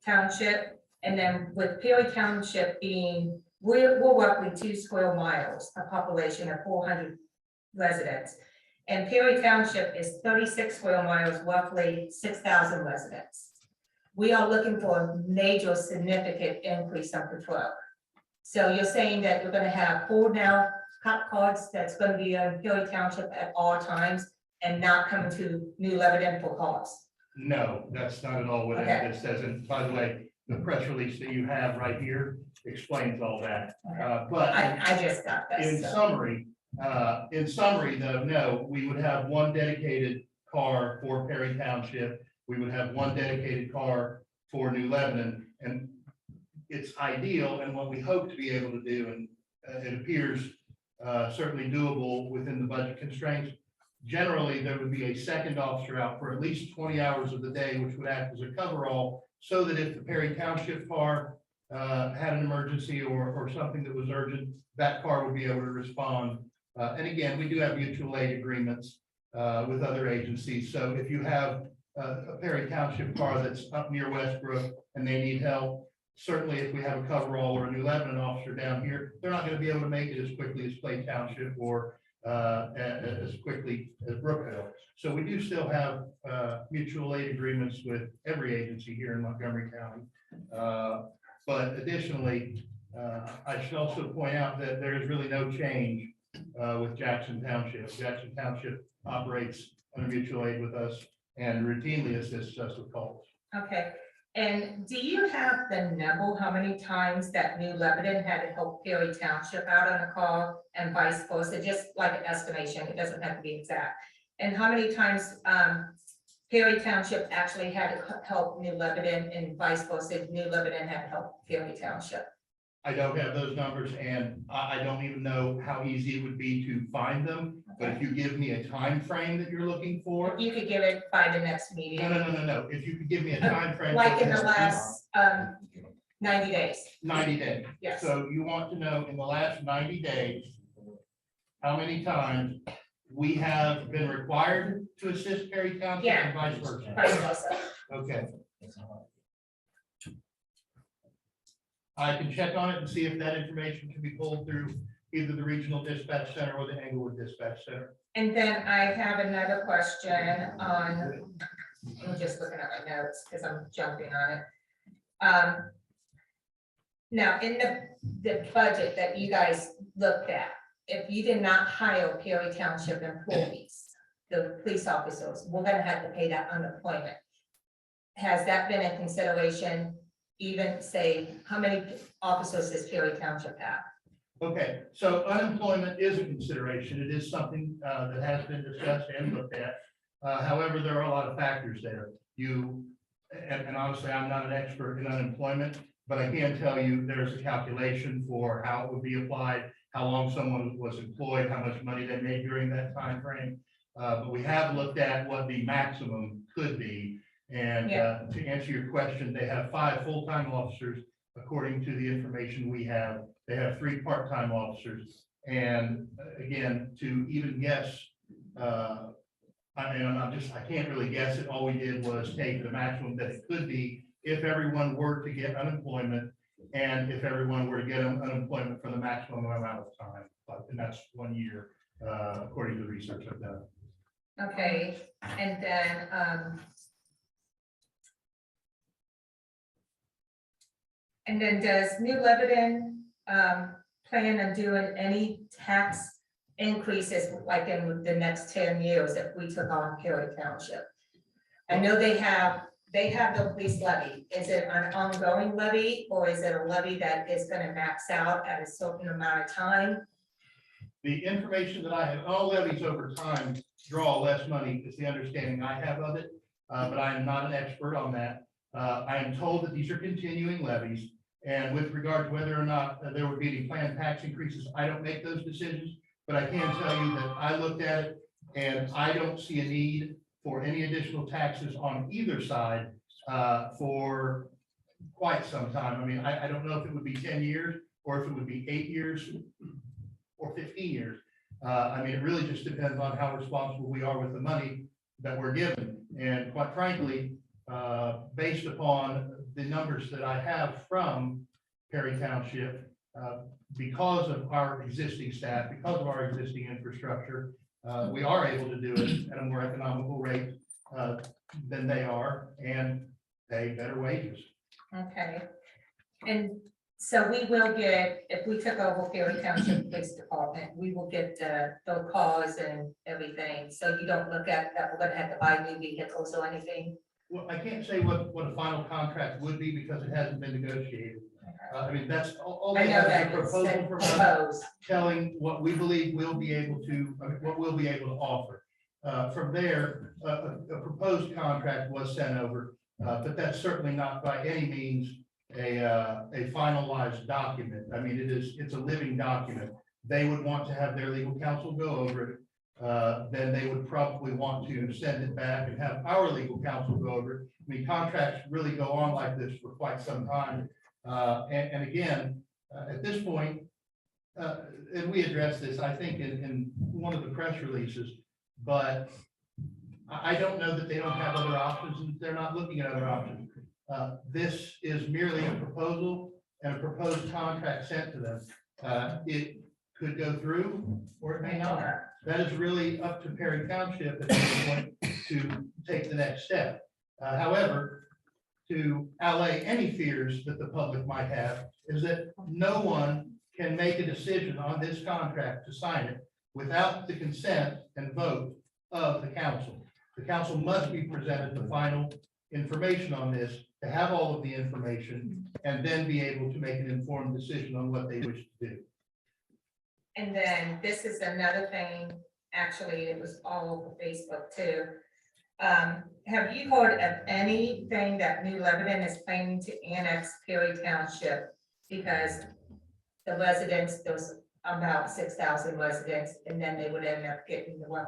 Township? And then with Perry Township being, we're roughly 2 square miles, a population of 400 residents. And Perry Township is 36 square miles, roughly 6,000 residents. We are looking for a major significant increase on patrol. So you're saying that you're gonna have 4 now cop cards that's gonna be in Perry Township at all times and not coming to New Lebanon for cars? No, that's not at all what Okay. it says. And by the way, the press release that you have right here explains all that. But I just got in this. so. summary, though, no, we would have one dedicated car for Perry Township. We would have one dedicated car for New Lebanon, and it's ideal and what we hope to be able to do, and it appears certainly doable within the budget constraints. Generally, there would be a second officer out for at least 20 hours of the day, which would act as a coverall, so that if the Perry Township car had an emergency or something that was urgent, that car would be able to respond. And again, we do have mutual aid agreements with other agencies. So if you have a Perry Township car that's up near Westbrook and they need help, certainly if we have a coverall or a New Lebanon officer down here, they're not going to be able to make it as quickly as Clay Township or as quickly as Brookville. So we do still have mutual aid agreements with every agency here in Montgomery County. But additionally, I should also point out that there is really no change with Jackson Township. Jackson Township operates under mutual aid with us and routinely assists us with calls. Okay, and do you have the number, how many times that New Lebanon had to help Perry Township out on a call and vice versa, just like an estimation, it doesn't have to be exact. And how many times Perry Township actually had to help New Lebanon and vice versa, New Lebanon had to help Perry Township? I don't have those numbers, and I don't even know how easy it would be to find them. But if you give me a time frame that you're looking for, You could give it by the next meeting, no. If you could give me a time frame, like in the last 90 days. 90 days. Yes. So you want to know in the last 90 days, how many times we have been required to assist Perry Township Yeah. and vice versa? Vice versa. Okay. I can check on it and see if that information can be pulled through either the regional dispatch center or the Englewood Dispatch Center. And then I have another question on, I'm just looking at my notes because I'm jumping on it. Now, in the budget that you guys looked at, if you did not hire Perry Township employees, the police officers, we're gonna have to pay that unemployment. has that been a consideration? Even say, how many officers does Perry Township have? Okay, so unemployment is a consideration. It is something that has been discussed and looked at. However, there are a lot of factors there. And honestly, I'm not an expert in unemployment, but I can tell you there's a calculation for how it would be applied, how long someone was employed, how much money they made during that time frame. But we have looked at what the maximum could be. And to answer your question, they have 5 full-time officers, according to the information we have. They have 3 part-time officers. And again, to even guess, I can't really guess it. All we did was take the maximum that it could be if everyone were to get unemployment and if everyone were to get unemployment for the maximum amount of time. And that's 1 year, according to the research I've done. Okay, and then, does New Lebanon, plan on doing any tax increases like in the next 10 years if we took on Perry Township? I know they have the police levy. Is it an ongoing levy or is it a levy that is gonna max out at a certain amount of time? The information that I have, all levies over time draw less money is the understanding I have of it, but I am not an expert on that. I am told that these are continuing levies, and with regard to whether or not there would be any planned tax increases, I don't make those decisions, but I can tell you that I looked at it and I don't see a need for any additional taxes on either side for quite some time. I mean, I don't know if it would be 10 years or if it would be 8 years or 15 years. I mean, it really just depends on how responsible we are with the money that we're given. And quite frankly, based upon the numbers that I have from Perry Township, because of our existing staff, because of our existing infrastructure, we are able to do it at a more economical rate than they are and pay better wages. Okay, and so we will get, if we took over Perry Township Police Department, we will get the cars and everything. So you don't look at that, we're gonna have to buy new vehicles or anything. Well, I can't say what a final contract would be because it hasn't been negotiated. I mean, that's all I they know have is that a it's proposal been from us proposed. telling what we believe we'll be able to, what we'll be able to offer. From there, a proposed contract was sent over, but that's certainly not by any means a finalized document. I mean, it's a living document. They would want to have their legal counsel go over it. Then they would probably want to send it back and have our legal counsel go over it. I mean, contracts really go on like this for quite some time. And again, at this point, and we addressed this, I think, in one of the press releases, but I don't know that they don't have other options and they're not looking at other options. This is merely a proposal and a proposed contract sent to them. It could go through or it may not. That is really up to Perry Township at this point to take the next step. However, to allay any fears that the public might have is that no one can make a decision on this contract to sign it without the consent and vote of the council. The council must be presented the final information on this to have all of the information and then be able to make an informed decision on what they wish to do. And then this is another thing, actually, it was all over Facebook too. Have you heard of anything that New Lebanon is planning to annex Perry Township? Because the residents, there's about 6,000 residents, and then they would end up getting the 1%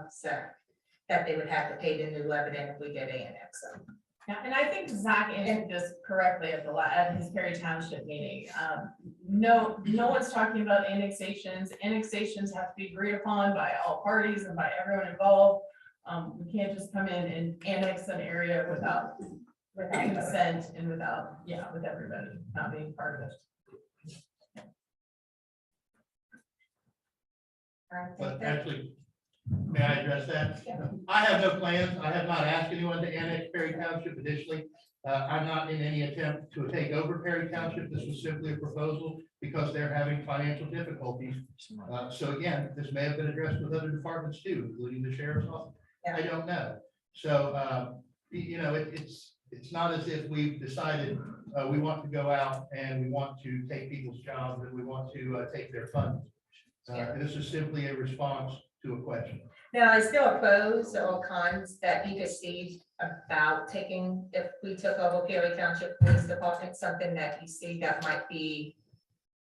that they would have to pay to New Lebanon if we get annexed. Yeah, and I think Zach answered this correctly at his Perry Township meeting. No one's talking about annexations. Annexations have to be agreed upon by all parties and by everyone involved. We can't just come in and annex an area without consent and with everybody not being part of it. But actually, may I address that? I have no plans. I have not asked anyone to annex Perry Township. Additionally, I'm not in any attempt to take over Perry Township. This was simply a proposal because they're having financial difficulties. So again, this may have been addressed with other departments too, including the sheriff's office. I don't know. So, you know, it's it's not as if we've decided, we want to go out and we want to take people's jobs and we want to, take their funds. This is simply a response to a question. Now, I still oppose or cons that you see about taking, if we took over Perry Township Police Department, something that you see that might be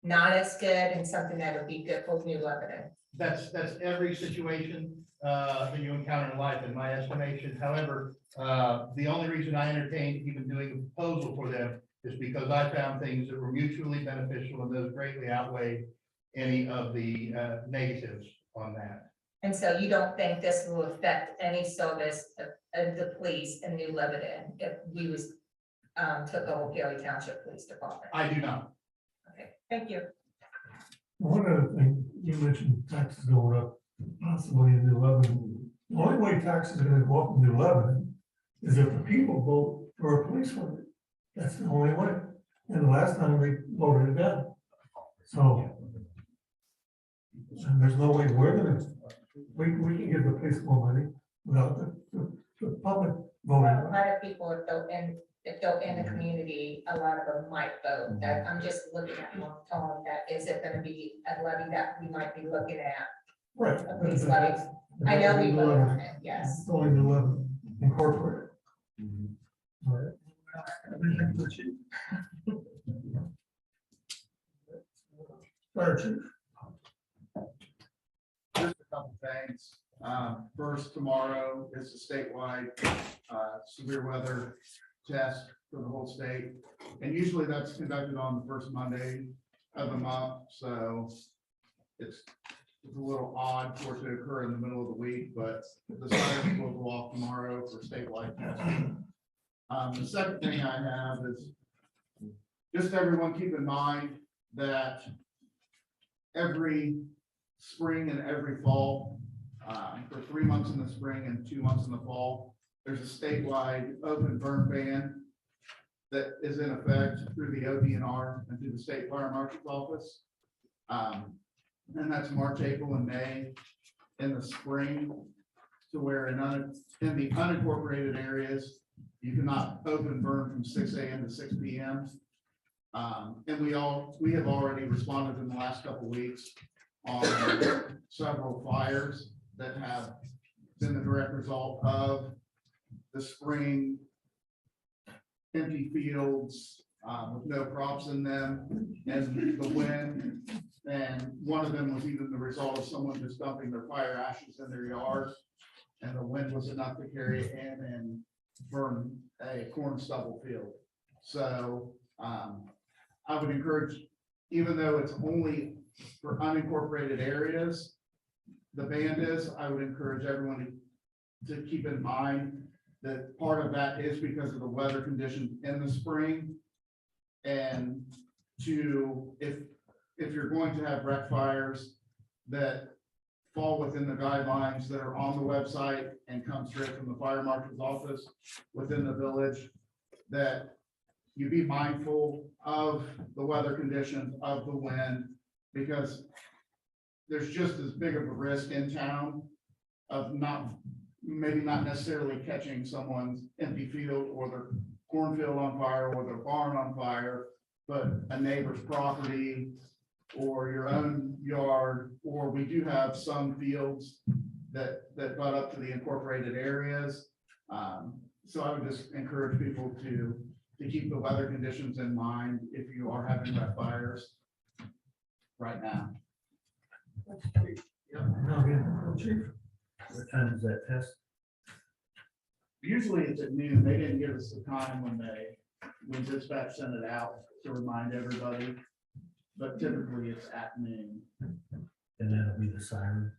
not as good and something that would be good for New Lebanon. That's every situation that you encounter in life, in my estimation. However, the only reason I entertained even doing a proposal for them is because I found things that were mutually beneficial and those greatly outweighed any of the negatives on that. And so you don't think this will affect any service of the police in New Lebanon if we was took over Perry Township Police Department? I do not. Okay, thank you. One other thing, you mentioned taxes going up possibly in New Lebanon. The only way taxes are gonna go up in New Lebanon is if the people vote for a police funding. That's the only way. And the last time we voted it down. So. And there's no way we're gonna, we can give the police more money without the public voting. A lot of people, if they're in the community, a lot of them might vote. That I'm just looking at long term, that is it gonna be a levy that we might be looking at? Right. A police levy. I know we voted on it, yes. It's only New Lebanon incorporated. All right. Everything for the chief. Fire chief. Just a couple things. First, tomorrow is the statewide severe weather test for the whole state. And usually that's conducted on the first Monday of the month. So it's a little odd for it to occur in the middle of the week, but the sirens will go off tomorrow for statewide testing. The second thing I have is just everyone keep in mind that every spring and every fall, for 3 months in the spring and 2 months in the fall, there's a statewide open burn ban that is in effect through the ODNR and through the state fire marshal's office. And that's March, April, and May in the spring, to where in the unincorporated areas, you cannot open burn from 6 a.m. to 6 p.m. And we have already responded in the last couple of weeks on several fires that have been the direct result of the spring empty fields with no crops in them and the wind. And one of them was even the result of someone just dumping their fire ashes in their yard. And the wind was enough to carry it in and burn a corn stubble field. So I would encourage, even though it's only for unincorporated areas, the ban is, I would encourage everyone to keep in mind that part of that is because of the weather conditions in the spring. And if you're going to have rec fires that fall within the guidelines that are on the website and come straight from the fire marshal's office within the village, that you be mindful of the weather conditions, of the wind, because there's just as big of a risk in town of maybe not necessarily catching someone's empty field or their cornfield on fire or their barn on fire, but a neighbor's property or your own yard, or we do have some fields that butt up to the incorporated areas. So I would just encourage people to keep the weather conditions in mind if you are having rec fires right now. Chief. What time is that test? Usually it's at noon. They didn't give us the time when dispatch sent it out to remind everybody, but typically it's at noon. And that'll be the siren.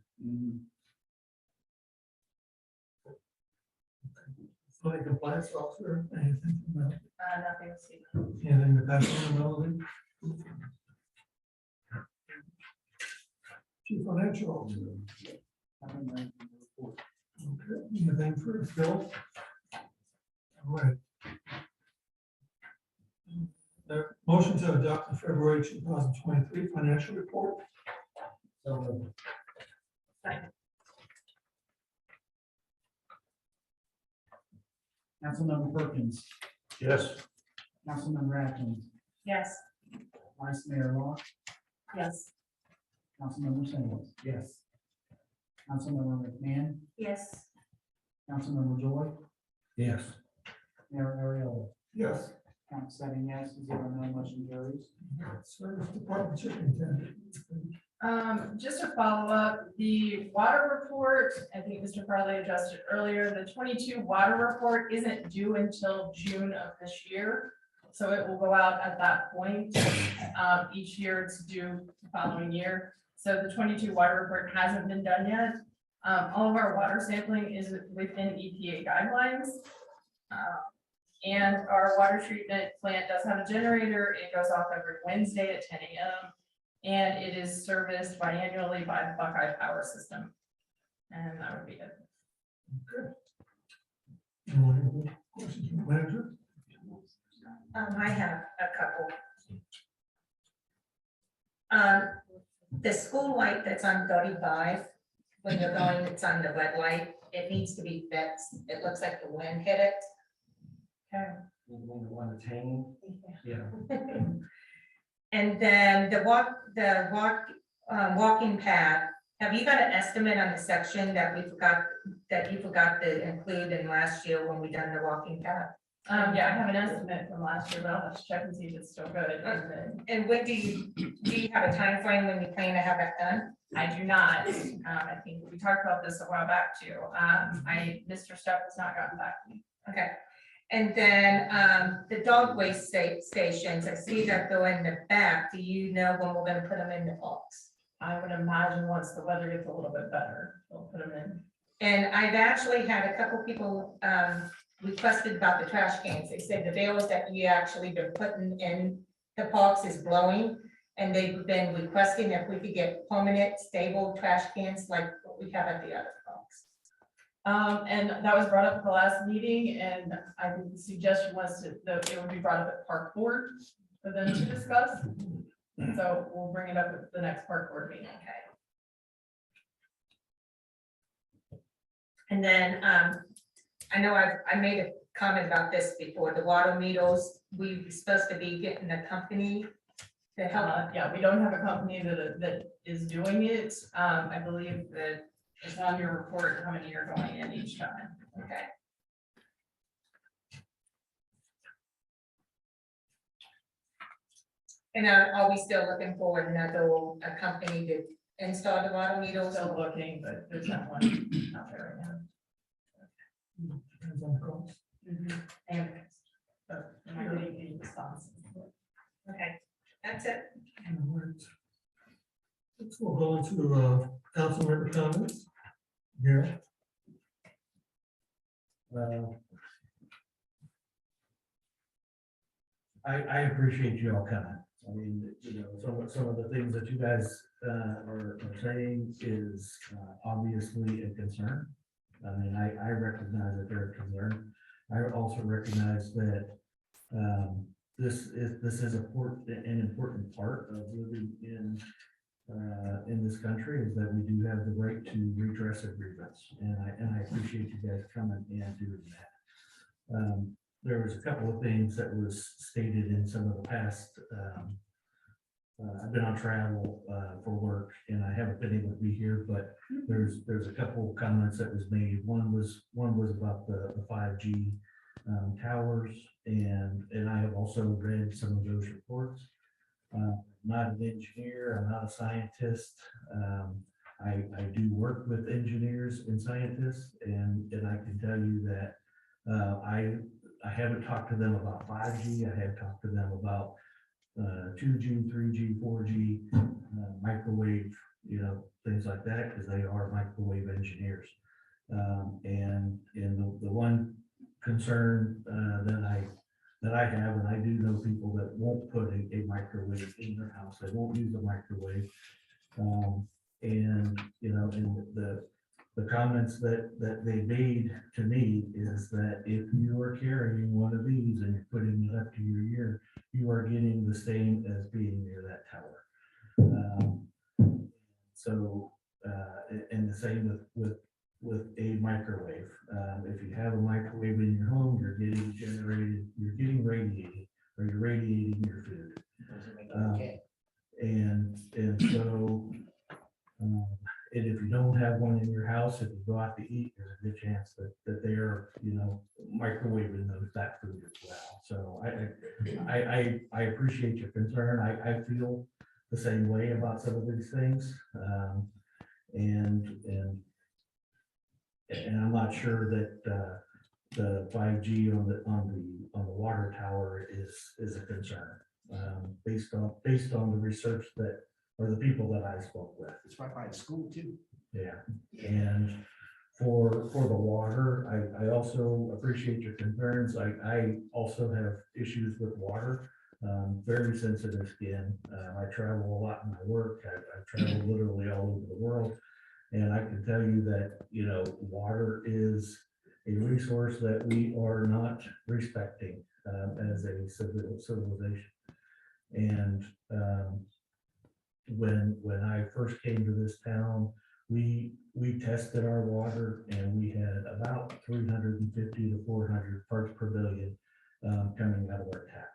Fully compliance officer, anything from that? Nothing to see. Anything that that's on the melody? Chief financial officer. Okay, anything for Phil? All right. Motion to adopt the February 2023 financial report. Councilmember Perkins, Yes. Councilmember Atkins, Yes. Vice Mayor Law, Yes. Councilmember Singles. Yes. Councilmember McMahon, Yes. Councilmember Joy, Yes. Mayor Ariella. Yes. Count 7 yes, 0 no, motion carries. Service Department Superintendent. Just to follow up, the water report, I think Mr. Farley addressed it earlier, the 22 water report isn't due until June of this year. So it will go out at that point. Each year it's due the following year. So the 22 water report hasn't been done yet. All of our water sampling is within EPA guidelines. And our water treatment plant does have a generator. It goes off every Wednesday at 10 a.m. And it is serviced biannually by the Buckeye Power System. And that would be it. Anyone have any questions from the manager? I have a couple. The school light that's on 35, when you're going, it's on the red light, it needs to be fixed. It looks like the wind hit it. Okay. One that's hanging. Yeah. And then the walking path, have you got an estimate on the section that you forgot to include in last year when we done the walking path? Yeah, I have an estimate from last year, but I'll have to check and see if it's still good. And when do you have a time frame when you plan to have that done? I do not. I think we talked about this a while back too. Mr. Stepp has not gotten back to me. Okay. And then the dog waste stations, I see that go in the back. Do you know when we're gonna put them in the box? I would imagine once the weather gets a little bit better, we'll put them in. And I've actually had a couple people requested about the trash cans. They said the bales that you actually been putting in the parks is blowing. And they've been requesting if we could get permanent, stable trash cans like what we have at the other parks. And that was brought up at the last meeting, and I think the suggestion was that it would be brought up at park board for them to discuss. So we'll bring it up at the next park board meeting. Okay. And then I know I made a comment about this before, the water meters, we're supposed to be getting a company to help. Yeah, we don't have a company that is doing it. I believe that it's on your report how many are going in each time. Okay. And are we still looking for a company to install the water meters? Still looking, but there's not one out there right now. Depends on the cost. And, but am I getting any response? Okay, that's it. All right. We'll go into council member comments. Yeah. I appreciate you all coming. I mean, you know, some of the things that you guys are saying is obviously a concern. I mean, I recognize that they're a concern. I also recognize that this is an important part of living in this country, is that we do have the right to redress a grievance, and I appreciate you guys coming and doing that. There was a couple of things that was stated in some of the past. I've been on travel for work, and I haven't been able to be here, but there's a couple of comments that was made. One was about the 5G towers, and I have also read some of those reports. I'm not an engineer, I'm not a scientist. I do work with engineers and scientists, and I can tell you that I haven't talked to them about 5G. I have talked to them about 2G, 3G, 4G, microwave, you know, things like that, because they are microwave engineers. And the one concern that I have, and I do know people that won't put a microwave in their house, they won't use a microwave. And, you know, and the comments that they made to me is that if you are carrying one of these and you're putting it up to your ear, you are getting the same as being near that tower. So, and the same with a microwave. If you have a microwave in your home, you're getting radiated, or you're radiating your food. Doesn't make it Um, okay. And so, and if you don't have one in your house, if you go out to eat, there's a good chance that they're, microwaving that food as well. So I appreciate your concern. I feel the same way about some of these things. And I'm not sure that the 5G on the water tower is a concern, based on the research or the people that I spoke with. It's right by the school too. Yeah, and for the water, I also appreciate your concerns. I also have issues with water, very sensitive skin. I travel a lot in my work. I travel literally all over the world. And I can tell you that, water is a resource that we are not respecting as a civilization. And when I first came to this town, we tested our water and we had about 350 to 400 parts per billion coming out of our tap.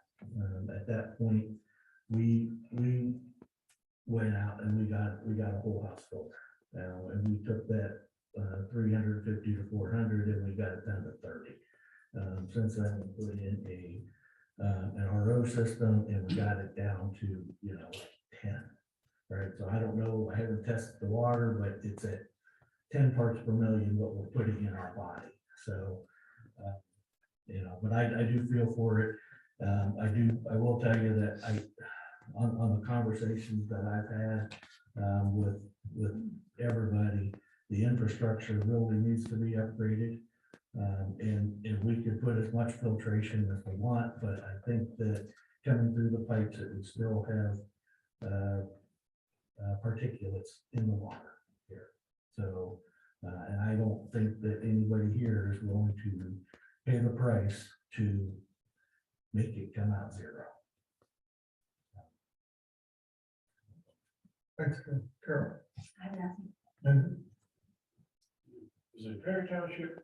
At that point, we went out and we got a whole house filter. And we took that 350 to 400 and we got it down to 30. Since then, we put in an RO system and we got it down to, like 10. Right, so I don't know, I haven't tested the water, but it's at 10 parts per million what we're putting in our body. So, but I do feel for it. I will tell you that on the conversations that I've had with everybody, the infrastructure really needs to be upgraded. And we could put as much filtration as we want, but I think that coming through the pipes, it would still have particulates in the water here. So, and I don't think that anybody here is willing to pay the price to make it come out zero. Thanks, Carol. I have nothing. And Was it Perry Township?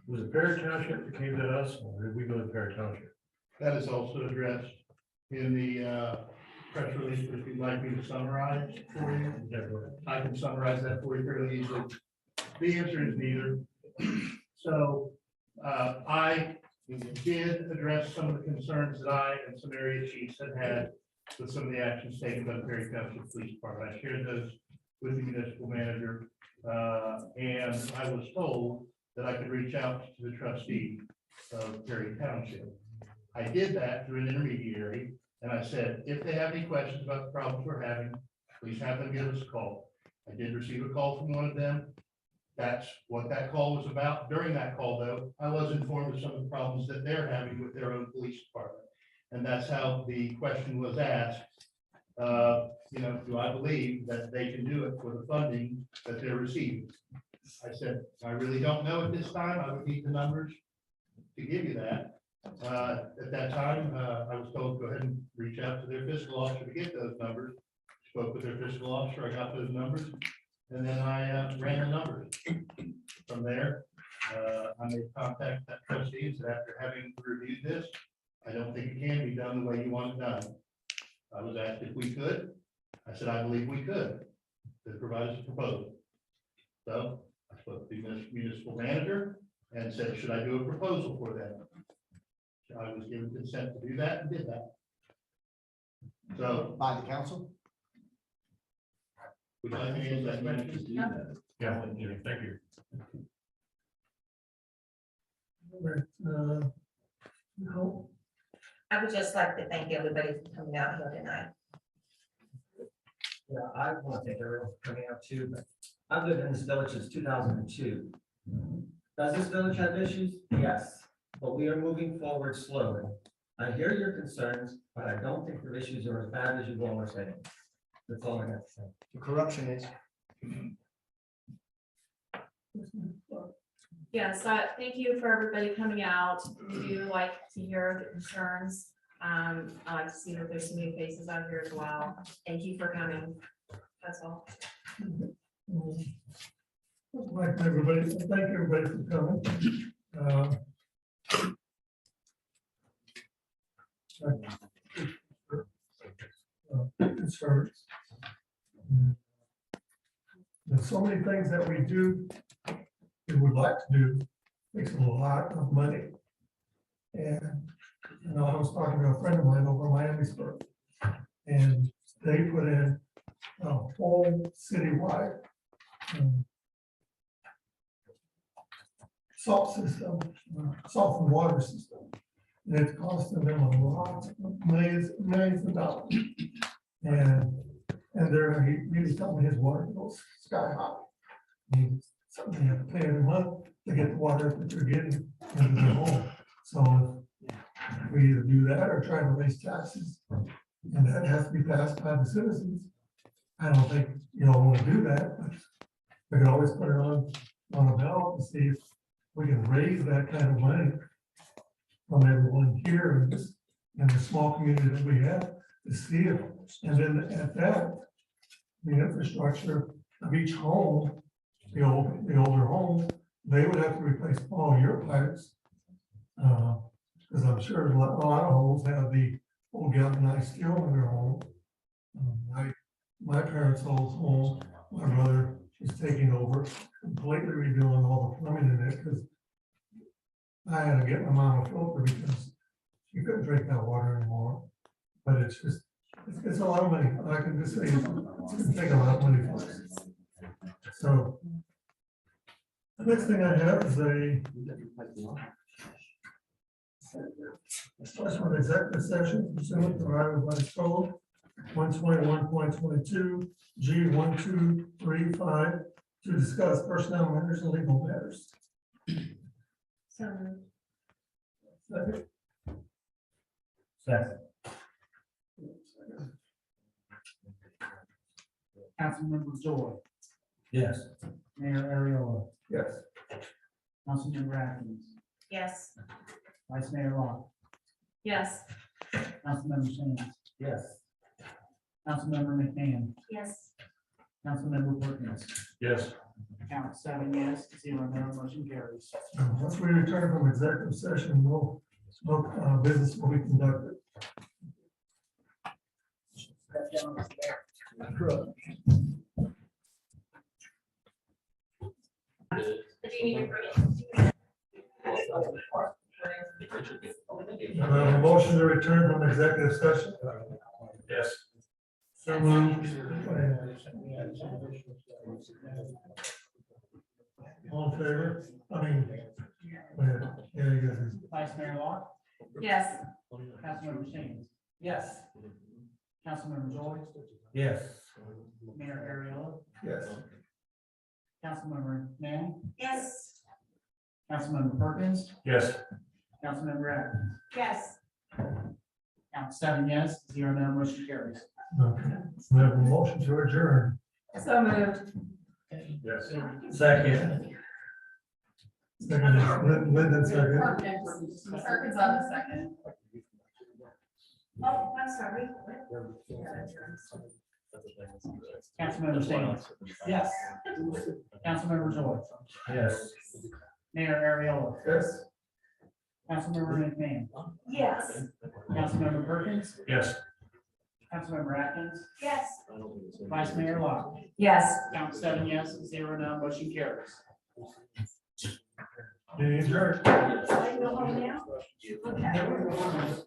Was it Perry Township that came to us, or did we go to Perry Township? That is also addressed in the press release, if you'd like me to summarize for you. I can summarize that for you fairly easily. The answer is neither. So I did address some of the concerns that I and some area chiefs had with some of the actions taken by the Perry Township Police Department. I shared those with the municipal manager, and I was told that I could reach out to the trustee of Perry Township. I did that through an intermediary, and I said, if they have any questions about the problems we're having, please have them give us a call. I did receive a call from one of them. That's what that call was about. During that call, though, I was informed of some of the problems that they're having with their own police department. And that's how the question was asked. Do I believe that they can do it for the funding that they're receiving? I said, I really don't know at this time. I would need the numbers to give you that. At that time, I was told, go ahead and reach out to their fiscal officer to get those numbers. Spoke with their fiscal officer, I got those numbers, and then I ran the numbers. From there, I made contact that trustee and said, after having reviewed this, I don't think it can be done the way you want it done. I was asked if we could. I said, I believe we could. They provide us a proposal. So I spoke to the municipal manager and said, should I do a proposal for them? I was given consent to do that and did that. So By the council? would you like me to answer that question? Yeah, thank you. no, I would just like to thank everybody for coming out here tonight. Yeah, I want to thank everyone for coming out too, but I've lived in this village since 2002. Does this village have issues? Yes, but we are moving forward slowly. I hear your concerns, but I don't think the issues are as bad as you all are saying. That's all I have to say. The corruption is. Yeah, so thank you for everybody coming out. We do like to hear the concerns. I like to see that there's some new faces out here as well. Thank you for coming. That's all. Like everybody, thank everybody for coming. Uh, Concerns. There's so many things that we do, we would like to do, takes a lot of money. And, you know, I was talking to a friend of mine over in Miamisburg, and they put in a whole citywide salt system, salt and water system. And it's costing them a lot of millions of dollars. And they're, he was telling me his water goes sky high. I mean, something you have to pay every month to get the water that you're getting into their home. So if we either do that or try to raise taxes, and that has to be passed by the citizens. I don't think you all want to do that, but we can always put it on a ballot and see if we can raise that kind of money from everyone here in this, in the small community that we have to see it. And then at that, the infrastructure of each home, the older homes, they would have to replace all your pipes. Because I'm sure a lot of homes have the old galvanized steel in their home. My parents' old home, my brother is taking over, completely redoing all the plumbing in it, because I had to get my mom a filter because she couldn't drink that water anymore. But it's just, it's a lot of money. I can just say it's gonna take a lot of money for us. So the next thing I have is a special executive session pursuant to Iowa Revised Code 121.22 G 1235 to discuss personnel matters and legal matters. So Second. Second. Councilmember Joy, Yes. Mayor Ariola, Yes. Councilmember Atkins, Yes. Vice Mayor Locke, yes. Councilmember Sands, Yes. Councilmember McMahon, Yes. Councilmember Perkins. Yes. Count 7 yes, 0 no, motion carries. Once we return from executive session, business will be conducted. A motion to return from executive session. Yes. So moved. All in favor? I mean, go ahead. Yeah, you guys. Vice Mayor Locke, Yes. Councilmember Sands, Yes. Councilmember Joy, Yes. Mayor Ariola, Yes. Councilmember McMahon, Yes. Councilmember Perkins, Yes. Councilmember Atkins. Yes. Count 7 yes, 0 no, motion carries. Okay. We have a motion to adjourn. So moved. Yes. Second. Second, Lyndon, second. Perkins on the second. Oh, I'm sorry. Councilmember Sands, Yes. Councilmember Joy, Yes. Mayor Ariola, Yes. Councilmember McMahon, Yes. Councilmember Perkins, Yes. Councilmember Atkins, Yes. Vice Mayor Locke. Yes. Count 7 yes, 0 no, motion carries. Meeting adjourned. So I go home now? Okay.